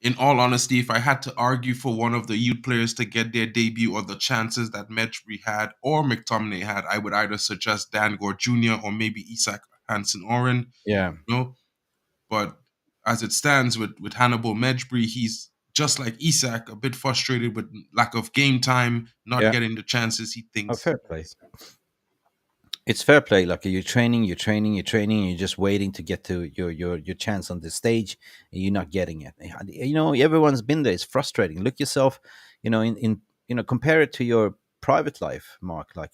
In all honesty, if I had to argue for one of the youth players to get their debut or the chances that Mejbri had or McTominay had, I would either suggest Dan Gore Jr. or maybe Isak Hansen Oren.
Yeah.
You know, but as it stands with Hannibal Mejbri, he's just like Isak, a bit frustrated with lack of game time, not
Yeah.
getting the chances he
Oh,
thinks.
fair play. It's fair play. Like you're training, and you're just waiting to get to your chance on the stage, and you're not getting it. Everyone's been there. It's frustrating. Look yourself, in compare it to your private life, Mark. Like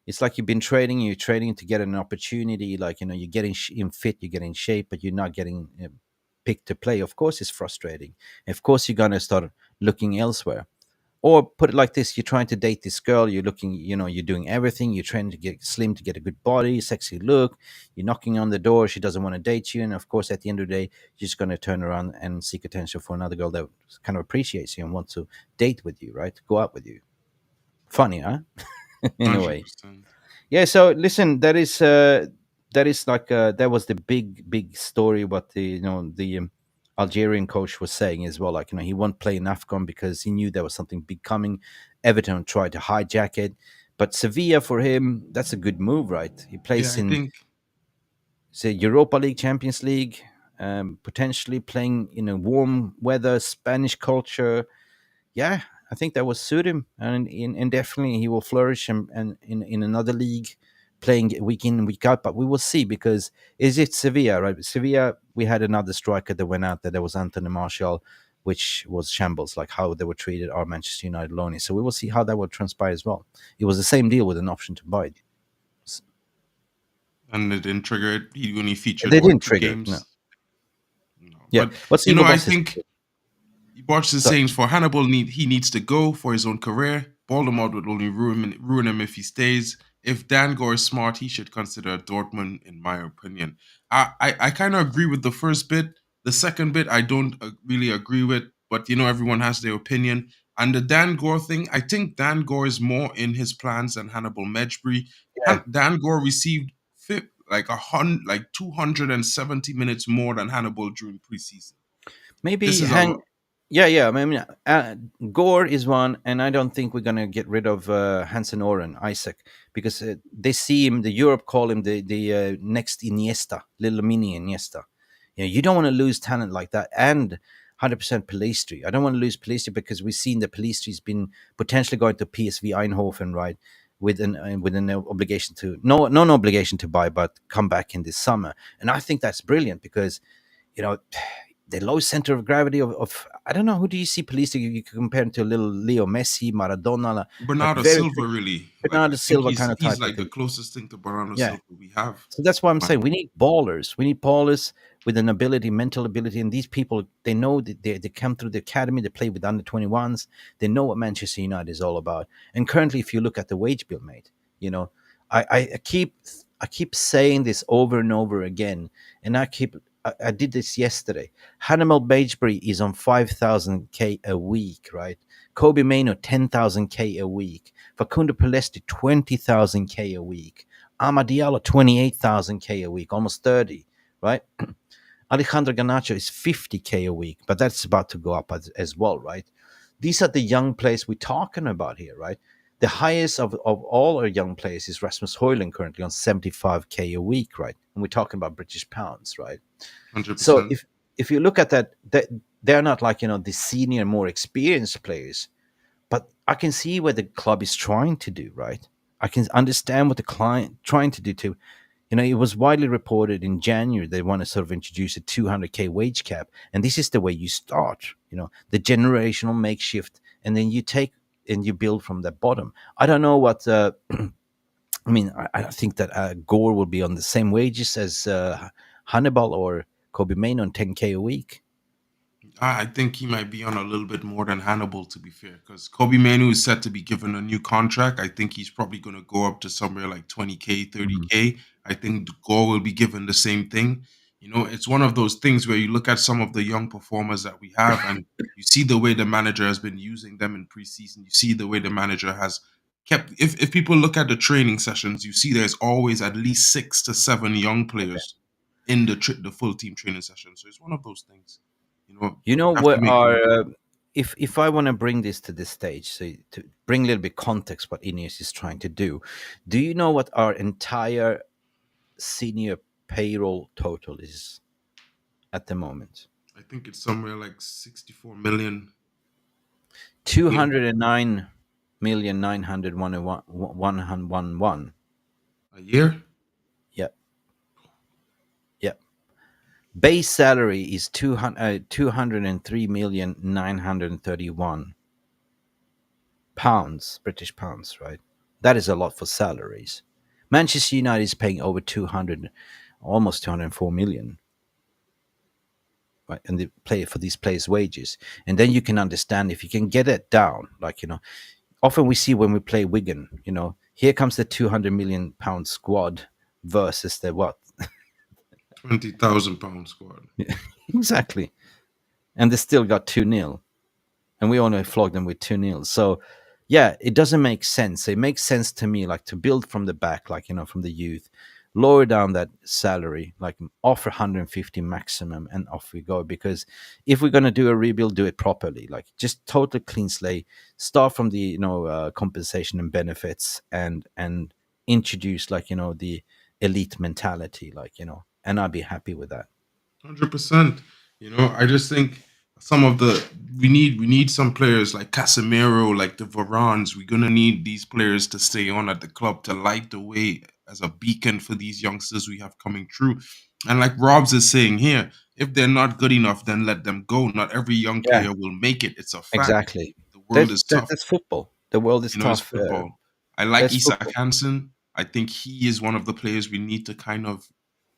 it's like you've been training, you're training to get an opportunity. Like you're getting in fit, you're getting shape, but you're not getting picked to play. Of course, it's frustrating. Of course, you're gonna start looking elsewhere. Or put it like this: you're trying to date this girl, you're looking, you're doing everything, you're trying to get slim to get a good body, sexy look, you're knocking on the door, she doesn't want to date you, and of course, at the end of the day, you're just going to turn around and seek attention for another girl that kind of appreciates you and wants to date with you, right? Go out with you. Funny, huh? In a way.
100%.
Yeah. So listen, that is like that was the big story. What the Algerian coach was saying as well. Like he won't play in Afcon because he knew there was something big coming. Everton tried to hijack it, but Sevilla for him that's a good move, right? He
Yeah,
plays
I
in
think
say Europa League, Champions League, potentially playing in a warm weather, Spanish culture. Yeah, I think that will suit him, and definitely he will flourish and in another league, playing week in and week out. But we will see, because is it Sevilla, right? Sevilla, we had another striker that went out there. That was Antony Martial, which was shambles, like how they were treated our Manchester United loanee. So we will see how that will transpire as well. It was the same deal with an option to buy.
And it didn't trigger it. He only featured
They didn't
two
trigger it, no.
games. No.
Yeah.
But
What's Igor
I
Boss's?
think Barch is
So,
saying for Hannibal, he needs to go for his own career. Baldermod would only ruin him if he stays. If Dan Gore is smart, he should consider Dortmund, in my opinion. I kind of agree with the first bit. The second bit, I don't really agree with, but everyone has their opinion. And the Dan Gore thing, I think Dan Gore is more in his plans than Hannibal Mejbri.
yeah,
Dan Gore received like 270 minutes more than Hannibal during preseason.
maybe
This is
hang. Yeah. I mean, Gore is one, and I don't think we're gonna get rid of Hansen Oren Isaac, because they see him. The Europe call him the next Iniesta, little mini Iniesta. You don't want to lose talent like that, and 100% Pelistri. I don't want to lose Pelistri, because we've seen that Pelistri's been potentially going to PSV Eindhoven, right? With an obligation to no obligation to buy, but come back in this summer. And I think that's brilliant, because you know the low center of gravity of I don't know, who do you see Pelistri? You can compare him to a little Leo Messi, Maradona, like
Bernardo
very
Silva, really. Like,
Bernardo
I think
Silva kind of
he's
type.
like the closest thing to Bernardo
Yeah.
Silva we have.
So that's why I'm
Right.
saying we need ballers. We need ballers with an ability, mental ability. And these people, they know that they come through the academy, they play with under 21s. They know what Manchester United is all about. And currently, if you look at the wage bill, mate, I keep saying this over and over again. And I did this yesterday. Hannibal Mejbri is on 5,000K a week, right? Kobe Maino, 10,000K a week. Facundo Pelestri, 20,000K a week. Amad Diallo, 28,000K a week, almost 30, right? Alejandro Garnacho is 50K a week, but that's about to go up as well, right? These are the young players we're talking about here, right? The highest of all our young players is Rasmus Højlund, currently on 75K a week, right? And we're talking about British pounds, right?
100%.
So if you look at that, they're not like the senior, more experienced players, but I can see what the club is trying to do, right? I can understand what the client trying to do too. It was widely reported in January they want to sort of introduce a 200K wage cap, and this is the way you start. The generational makeshift, and then you take and you build from the bottom. I don't know what. I mean, I think that Gore will be on the same wages as Hannibal or Kobe Main on 10K a week.
I think he might be on a little bit more than Hannibal, to be fair, because Kobe Manu is set to be given a new contract. I think he's probably going to go up to somewhere like 20K, 30K. I think Gore will be given the same thing. It's one of those things where you look at some of the young performers that we have, and you see the way the manager has been using them in preseason. You see the way the manager has kept. If people look at the training sessions, you see there's always at least 6 to 7 young players in the full team training session. So it's one of those things. Have to
What
make
are
room.
if I want to bring this to this stage, so to bring a little bit context, what Ineos is trying to do you know what our entire senior payroll total is at the moment?
I think it's somewhere like 64 million
209,901,111.
a year.
Yep. Yep. Base salary is 203,931 pounds, British pounds, right? That is a lot for salaries. Manchester United is paying over 200, almost 204 million, right? And they play for these players' wages. And then you can understand if you can get it down, like, often we see when we play Wigan, here comes the 200 million pound squad versus the what?
20,000 pound squad.
Exactly. And they still got 2-0. And we only flogged them with 2-0. So, yeah, it doesn't make sense. It makes sense to me, like, to build from the back, like, from the youth, lower down that salary, like, offer 150 maximum, and off we go. Because if we're going to do a rebuild, do it properly. Like, just total clean slate, start from the, compensation and benefits, and introduce, like, the elite mentality, like, and I'd be happy with that.
100%. I just think some of the we need some players like Casemiro, like the Varans. We're gonna need these players to stay on at the club to light the way as a beacon for these youngsters we have coming through. And like Robs is saying here, if they're not good enough, then let them go. Not every young
Yeah,
player will make it. It's a fact.
exactly.
The world is tough.
That's football. The world is
It's
tough.
football. I like
That's
Isak
football.
Hansen. I think he is one of the players we need to kind of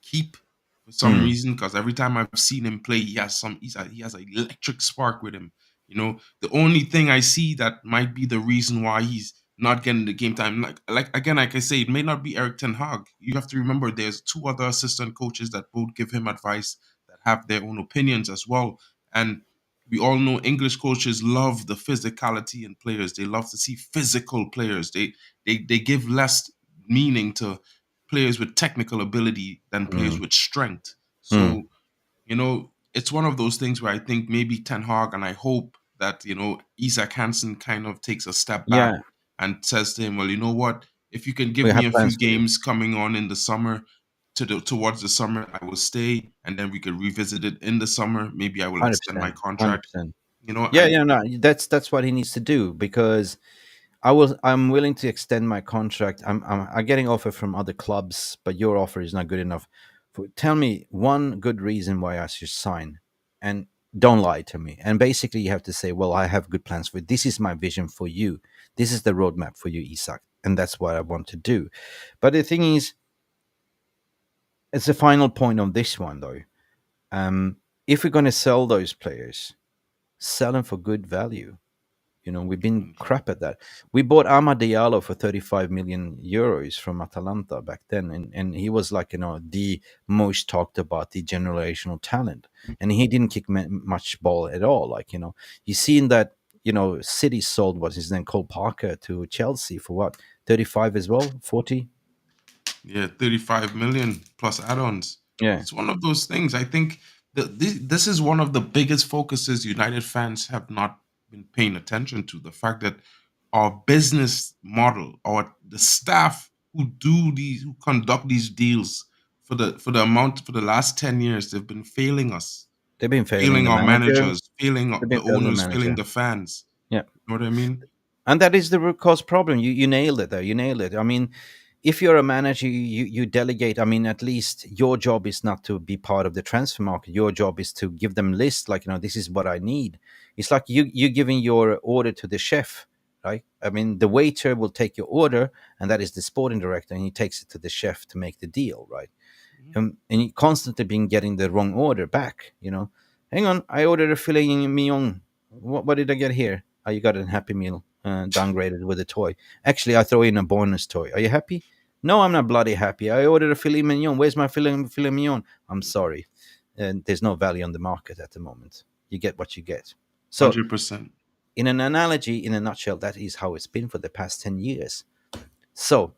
keep for some
Mm,
reason, because every time I've seen him play, he has an electric spark with him. The only thing I see that might be the reason why he's not getting the game time, like I say, it may not be Eric Ten Hag. You have to remember there's two other assistant coaches that both give him advice that have their own opinions as well. And we all know English coaches love the physicality in players. They love to see physical players. They give less meaning to players with technical ability than players
mm,
with strength.
mm.
So, it's one of those things where I think maybe Ten Hag, and I hope that, Isak Hansen kind of takes a step back
Yeah,
and says to him, well, you know what? If you can
we
give me
have
a few
plans for you.
games coming on in the summer, towards the summer, I will stay, and then we could revisit it in the summer. Maybe I will extend my
100%.
contract.
100%.
You know,
Yeah, yeah, no, that's what he needs to do because I'm willing to extend my contract. I'm getting offer from other clubs, but your offer is not good enough. Tell me one good reason why I should sign, and don't lie to me. And basically, you have to say, "Well, I have good plans for you. This is my vision for you. This is the roadmap for you, Isak, and that's what I want to do." But the thing is, it's the final point on this one, though. If we're going to sell those players, sell them for good value. We've been crap at that. We bought Amad Diallo for 35 million euros from Atalanta back then, and he was like the most talked about, the generational talent, and he didn't kick much ball at all. You seen that City sold what's his name, Cole Parker, to Chelsea for what, 35 as well, 40.
Yeah, 35 million plus add-ons.
Yeah,
It's one of those things. I think that this is one of the biggest focuses United fans have not been paying attention to. The fact that our business model, or the staff who conduct these deals for the last 10 years, they've been failing us,
they've been failing
failing
the
our
manager.
managers, failing
They've been
the
failing the
owners, failing
manager.
the fans.
Yeah.
You know what I mean?
And that is the root cause problem. You nailed it, though. You nailed it. I mean, if you're a manager, you delegate. I mean, at least your job is not to be part of the transfer market. Your job is to give them lists like, this is what I need. It's like you giving your order to the chef, right? I mean, the waiter will take your order, and that is the sporting director, and he takes it to the chef to make the deal, right?
Mhm.
And you constantly been getting the wrong order back. Hang on, I ordered a filet mignon. What did I get here? Oh, you got a Happy Meal downgraded with a toy. Actually, I throw in a bonus toy. Are you happy? No, I'm not bloody happy. I ordered a filet mignon. Where's my filet mignon? I'm sorry. And there's no value on the market at the moment. You get what you get. So,
100%.
in an analogy, in a nutshell, that is how it's been for the past 10 years. So,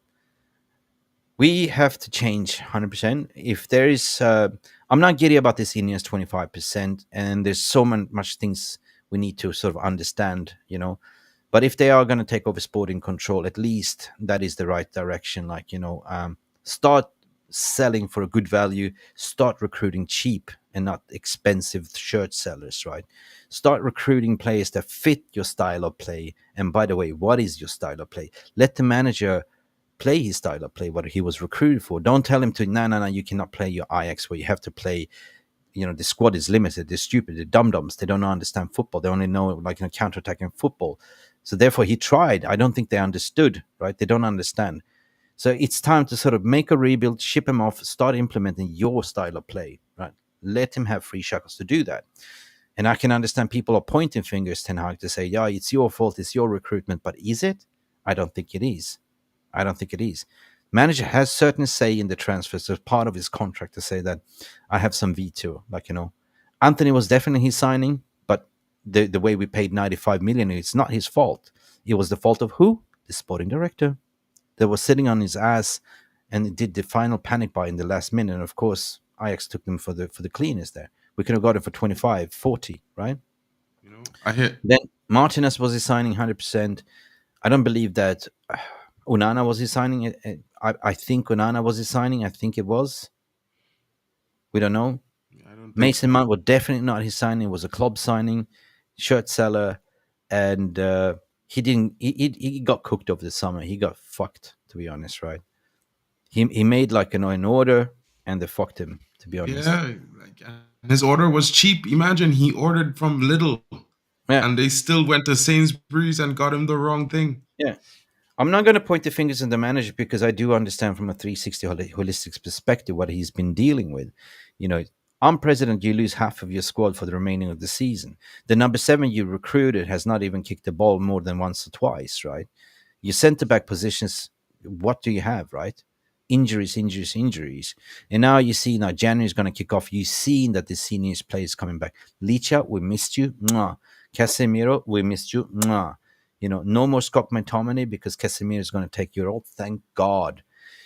we have to change 100%. If there is, I'm not giddy about this Ineos 25%, and there's so much things we need to sort of understand. But if they are going to take over sporting control, at least that is the right direction. Start selling for a good value, start recruiting cheap and not expensive shirt sellers, right? Start recruiting players that fit your style of play. And by the way, what is your style of play? Let the manager play his style of play, what he was recruited for. Don't tell him to, no, no, no, you cannot play your Ajax where you have to play, the squad is limited, they're stupid, they're dum-dums, they don't understand football, they only know counter-attacking football. So therefore he tried. I don't think they understood, right? They don't understand. So it's time to sort of make a rebuild, ship him off, start implementing your style of play, right? Let him have free shackles to do that. And I can understand people are pointing fingers, Ten Hag, to say, yeah, it's your fault, it's your recruitment, but is it? I don't think it is. I don't think it is. Manager has certain say in the transfers as part of his contract to say that I have some veto. Antony was definitely his signing, but the way we paid 95 million, it's not his fault. It was the fault of who? The sporting director that was sitting on his ass and did the final panic buy in the last minute. And of course, Ajax took them for the cleaners there. We could have got it for 25, 40, right?
I hit.
Then Martinez was his signing 100%. I don't believe that Onana was his signing. I think Onana was his signing. I think it was. We don't know.
I don't think
Mason
so.
Mount was definitely not his signing. It was a club signing, shirt seller, and he didn't. He got cooked over the summer. He got fucked, to be honest, right? He made like an order, and they fucked him, to be honest.
Yeah, like, and his order was cheap. Imagine he ordered from Lidl,
Yeah,
and they still went to Sainsbury's and got him the wrong thing.
yeah. I'm not going to point the fingers at the manager because I do understand from a 360 holistic perspective what he's been dealing with. You know, I'm president, you lose half of your squad for the remaining of the season. The number 7 you recruited has not even kicked the ball more than once or twice, right? Your centre back positions, what do you have, right? Injuries, injuries, injuries. And now you see now January is going to kick off. You've seen that the seniors players coming back. Licha, we missed you. Mwah. Casemiro, we missed you. Mwah. No more Scott McTominay because Casimiro is going to take your role. Thank God.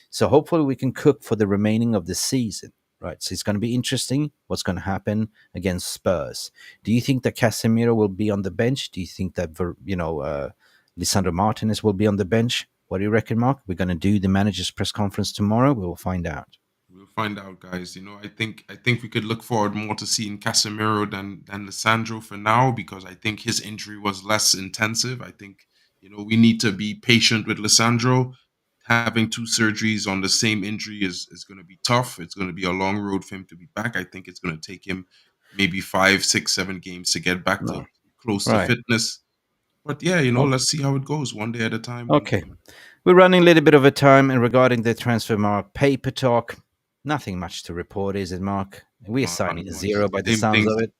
So hopefully we can cook for the remaining of the season, right? So it's going to be interesting what's going to happen against Spurs. Do you think that Casemiro will be on the bench? Do you think that Lisandro Martinez will be on the bench? What do you reckon, Mark? We're going to do the manager's press conference tomorrow. We will find out.
We'll find out, guys. I think we could look forward more to seeing Casemiro than Lissandro for now because I think his injury was less intensive. I think we need to be patient with Lissandro. Having two surgeries on the same injury is going to be tough. It's going to be a long road for him to be back. I think it's going to take him maybe 5, 6, 7 games to get back to
No.
close to
Right.
fitness. But yeah,
Oh,
let's see how it goes one day at a time.
okay. We're running a little bit of a time, and regarding the transfer mark paper talk, nothing much to report, is it, Mark? We're
Not
signing
much.
zero by the
Same
sounds
things.
of it.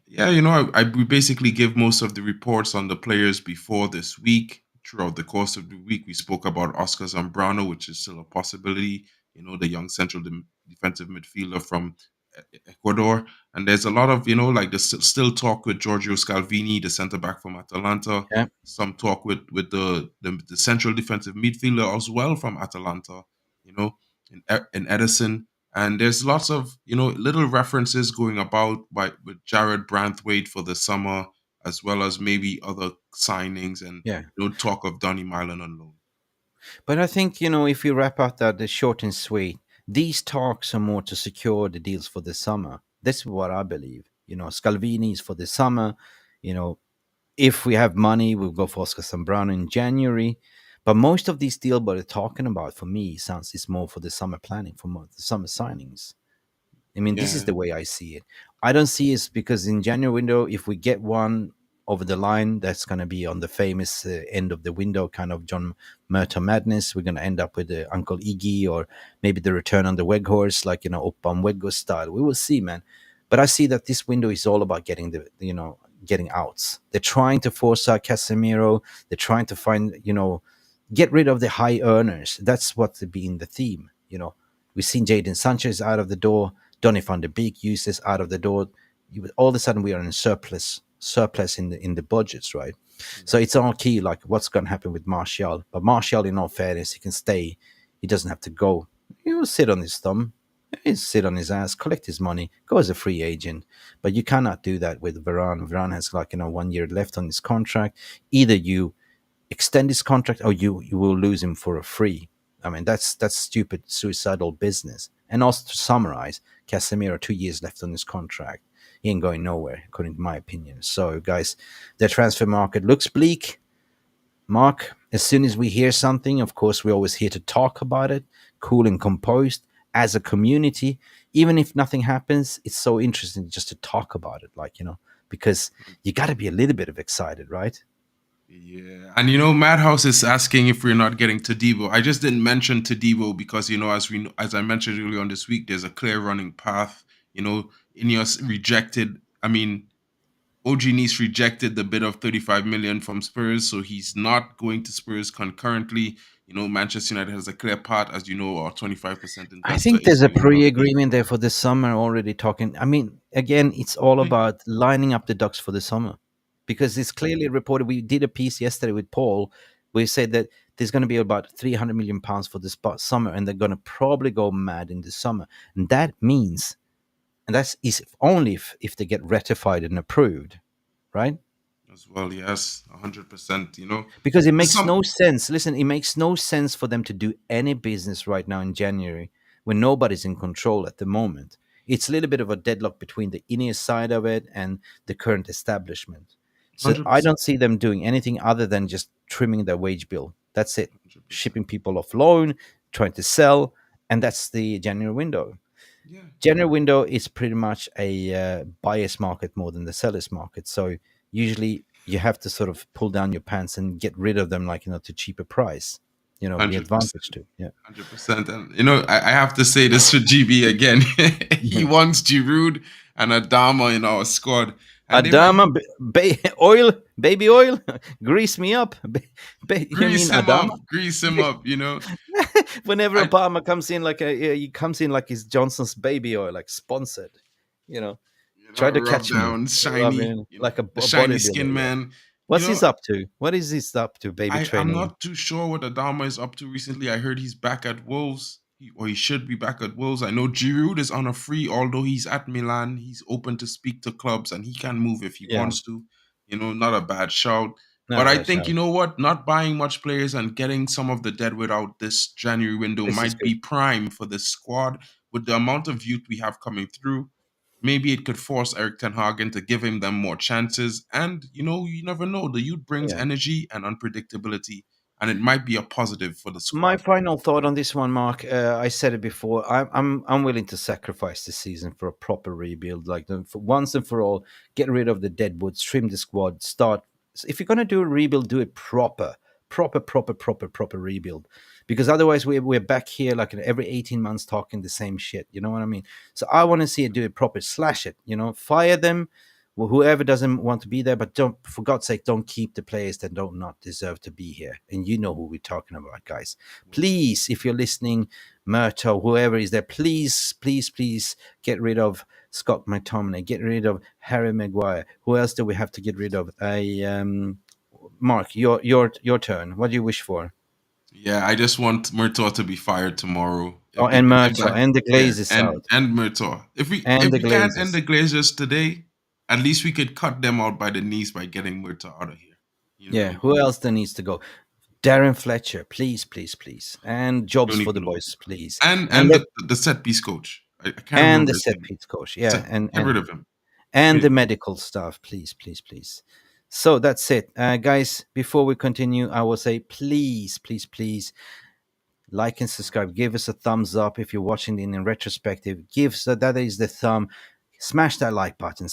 Yeah, we basically give most of the reports on the players before this week. Throughout the course of the week, we spoke about Oscar Zambrano, which is still a possibility. The young central defensive midfielder from Ecuador. And there's a lot of, like the still talk with Giorgio Scalvini, the centre back from Atalanta.
Yeah.
Some talk with the central defensive midfielder as well from Atalanta, you know, in Edison. And there's lots of little references going about with Jared Branthwaite for the summer, as well as maybe other signings and
Yeah.
talk of Donny Milan on loan.
But I think, if you wrap up that the short and sweet, these talks are more to secure the deals for the summer. This is what I believe. Scalvini is for the summer. You know, if we have money, we'll go for Oscar Zambrano in January. But most of these deals we're talking about, for me, sounds is more for the summer planning, for more, the summer signings. I mean, this is
Yeah,
the way I see it. I don't see it because in January window, if we get one over the line, that's going to be on the famous end of the window, kind of John Murta madness. We're going to end up with Uncle Iggy or maybe the return on the Weghorst, like Opan Weghorst style. We will see, man. But I see that this window is all about getting getting outs. They're trying to force out Casemiro. They're trying to find get rid of the high earners. That's what's being the theme. We've seen Jadon Sanchez out of the door. Donny van de Beek uses out of the door. All of a sudden, we are in surplus in the budgets, right? So it's all key, like what's going to happen with Martial. But Martial, in all fairness, he can stay. He doesn't have to go. He'll sit on his thumb. He'll sit on his ass, collect his money, go as a free agent. But you cannot do that with Varane. Varane has 1 year left on his contract. Either you extend his contract or you will lose him for a free. I mean, that's stupid, suicidal business. And also to summarize, Casemiro 2 years left on his contract. He ain't going nowhere, according to my opinion. So, guys, the transfer market looks bleak. Mark, as soon as we hear something, of course, we're always here to talk about it, cool and composed as a community. Even if nothing happens, it's so interesting just to talk about it, because you got to be a little bit of excited, right?
yeah. And Madhouse is asking if we're not getting Tadibo. I just didn't mention Tadibo because as I mentioned earlier on this week, there's a clear running path. Ineos rejected. I mean, OG Nice rejected the bid of 35 million from Spurs, so he's not going to Spurs concurrently. Manchester United has a clear path, as you know, our 25%
I
investor
think
is
there's a
doing nothing.
pre-agreement there for the summer already talking. I mean, again, it's all about lining up the ducks for the summer because it's clearly reported. We did a piece yesterday with Paul. We said that there's going to be about 300 million pounds for this summer, and they're going to probably go mad in the summer. And that means, and that's is only if they get ratified and approved, right?
As well, yes, 100%.
Because it makes
Some
no sense. Listen, it makes no sense for them to do any business right now in January when nobody's in control at the moment. it's a little bit of a deadlock between the Ineos side of it and the current establishment. So I
100%.
don't see them doing anything other than just trimming their wage bill. That's it.
100%.
Shipping people off loan, trying to sell, and that's the January window.
Yeah.
January window is pretty much a buyer's market more than the seller's market. So usually you have to sort of pull down your pants and get rid of them, like, to cheaper price. The
100%.
advantage to, yeah.
100%. And I have to say this for GB again. He wants Giroud and Adama in our squad. And
Adama, baby oil, grease me up.
grease him up, grease him up.
Whenever Obama comes in, he comes in like he's Johnson's baby oil, like sponsored. Try to catch
down,
me,
shiny,
like a
shiny
bodybuilder,
skin man.
What's he up to? What is he up to, baby
I'm
training?
not too sure what Adama is up to recently. I heard he's back at Wolves, or he should be back at Wolves. I know Giroud is on a free, although he's at Milan. He's open to speak to clubs, and he can move if he wants to. Not a bad shout. But I think, you know what? Not buying much players and getting some of the deadwood out this January window might be prime for the squad. With the amount of youth we have coming through, maybe it could force Erik ten Hag to give them more chances. And, you never know. The youth brings energy and unpredictability, and it might be a positive for the squad.
My final thought on this one, Mark, I said it before. I'm willing to sacrifice this season for a proper rebuild. Like, for once and for all, get rid of the deadwood, trim the squad, start. If you're going to do a rebuild, do it proper rebuild. Because otherwise we're back here like every 18 months talking the same shit. You know what I mean? So I want to see it do it proper, slash it, fire them, whoever doesn't want to be there, but don't, for God's sake, don't keep the players that don't not deserve to be here. And you know who we're talking about, guys. Please, if you're listening, Murto, whoever is there, please get rid of Scott McTominay, get rid of Harry Maguire. Who else do we have to get rid of? Mark, your turn. What do you wish for?
Yeah, I just want Murtaugh to be fired tomorrow.
And Murtaugh, and the Glazers out.
And Murtaugh. If we can't end the Glazers today, at least we could cut them out by the knees by getting Murtaugh out of here.
Who else there needs to go? Darren Fletcher, please. And jobs for the boys, please.
And the set piece coach. I can't
remember the set piece coach, and
get rid of him.
And the medical staff, please. So that's it. Guys, before we continue, I will say please like and subscribe. Give us a thumbs up if you're watching in retrospective. That is the thumb. Smash that like button,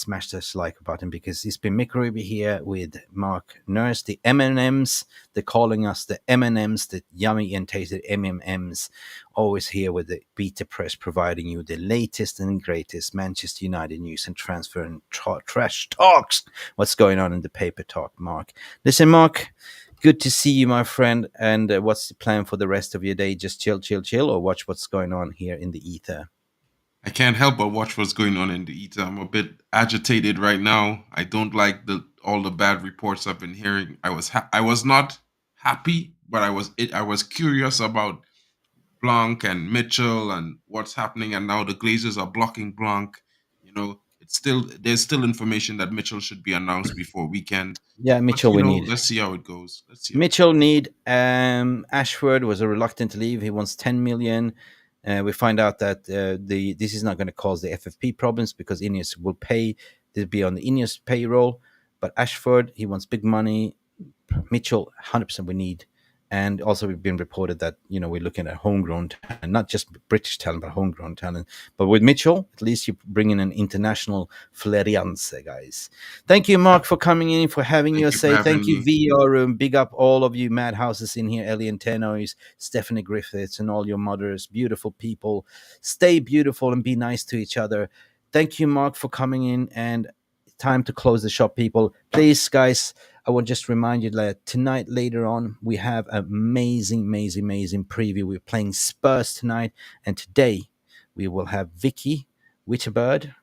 because it's been Mick Ruby here with Mark Nurse, the M&Ms. They're calling us the M&Ms, the yummy and tasty M&Ms. Always here with the Beat the Press, providing you the latest and greatest Manchester United news and transfer and trash talks. What's going on in the paper talk, Mark? Listen, Mark, good to see you, my friend. And what's the plan for the rest of your day? Just chill, or watch what's going on here in the ether?
I can't help but watch what's going on in the ether. I'm a bit agitated right now. I don't like all the bad reports I've been hearing. I was not happy, but I was curious about Blanc and Mitchell and what's happening. And now the Glazers are blocking Blanc. There's still information that Mitchell should be announced before weekend.
Yeah, Mitchell, we need.
Let's see how it goes.
Mitchell need. Ashford was reluctant to leave. He wants 10 million. We find out that this is not going to cause the FFP problems because Ineos will pay. This will be on the Ineos payroll. But Ashford, he wants big money. Mitchell, 100% we need. And also we've been reported that, we're looking at homegrown talent, not just British talent, but homegrown talent. But with Mitchell, at least you bring in an international fleriance, guys. Thank you, Mark, for coming in, for having your say. Thank you, VR Room. Big up all of you madhouses in here, Elian Tenois, Stephanie Griffiths, and all your mothers, beautiful people. Stay beautiful and be nice to each other. Thank you, Mark, for coming in. And time to close the shop, people. Please, guys, I will just remind you that tonight, later on, we have an amazing preview. We're playing Spurs tonight. And today, we will have Vicky Witterbird,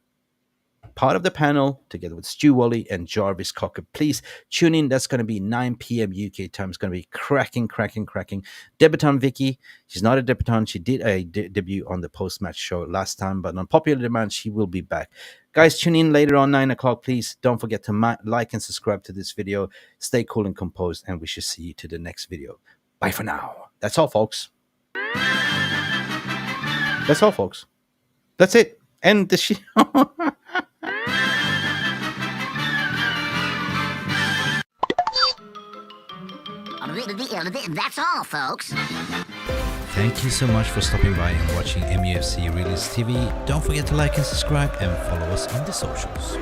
part of the panel, together with Stu Wally and Jarvis Cocker. Please tune in. That's going to be 9 p.m. UK time. It's going to be cracking. Debutante Vicky. She's not a debutante. She did a debut on the post-match show last time, but on popular demand, she will be back. Guys, tune in later on 9 o'clock. Please don't forget to like and subscribe to this video. Stay cool and composed, and we shall see you to the next video. Bye for now. That's all, folks. That's it. End the show.
That's all, folks.
Thank you so much for stopping by and watching MUFC Realist TV. Don't forget to like and subscribe and follow us on the socials.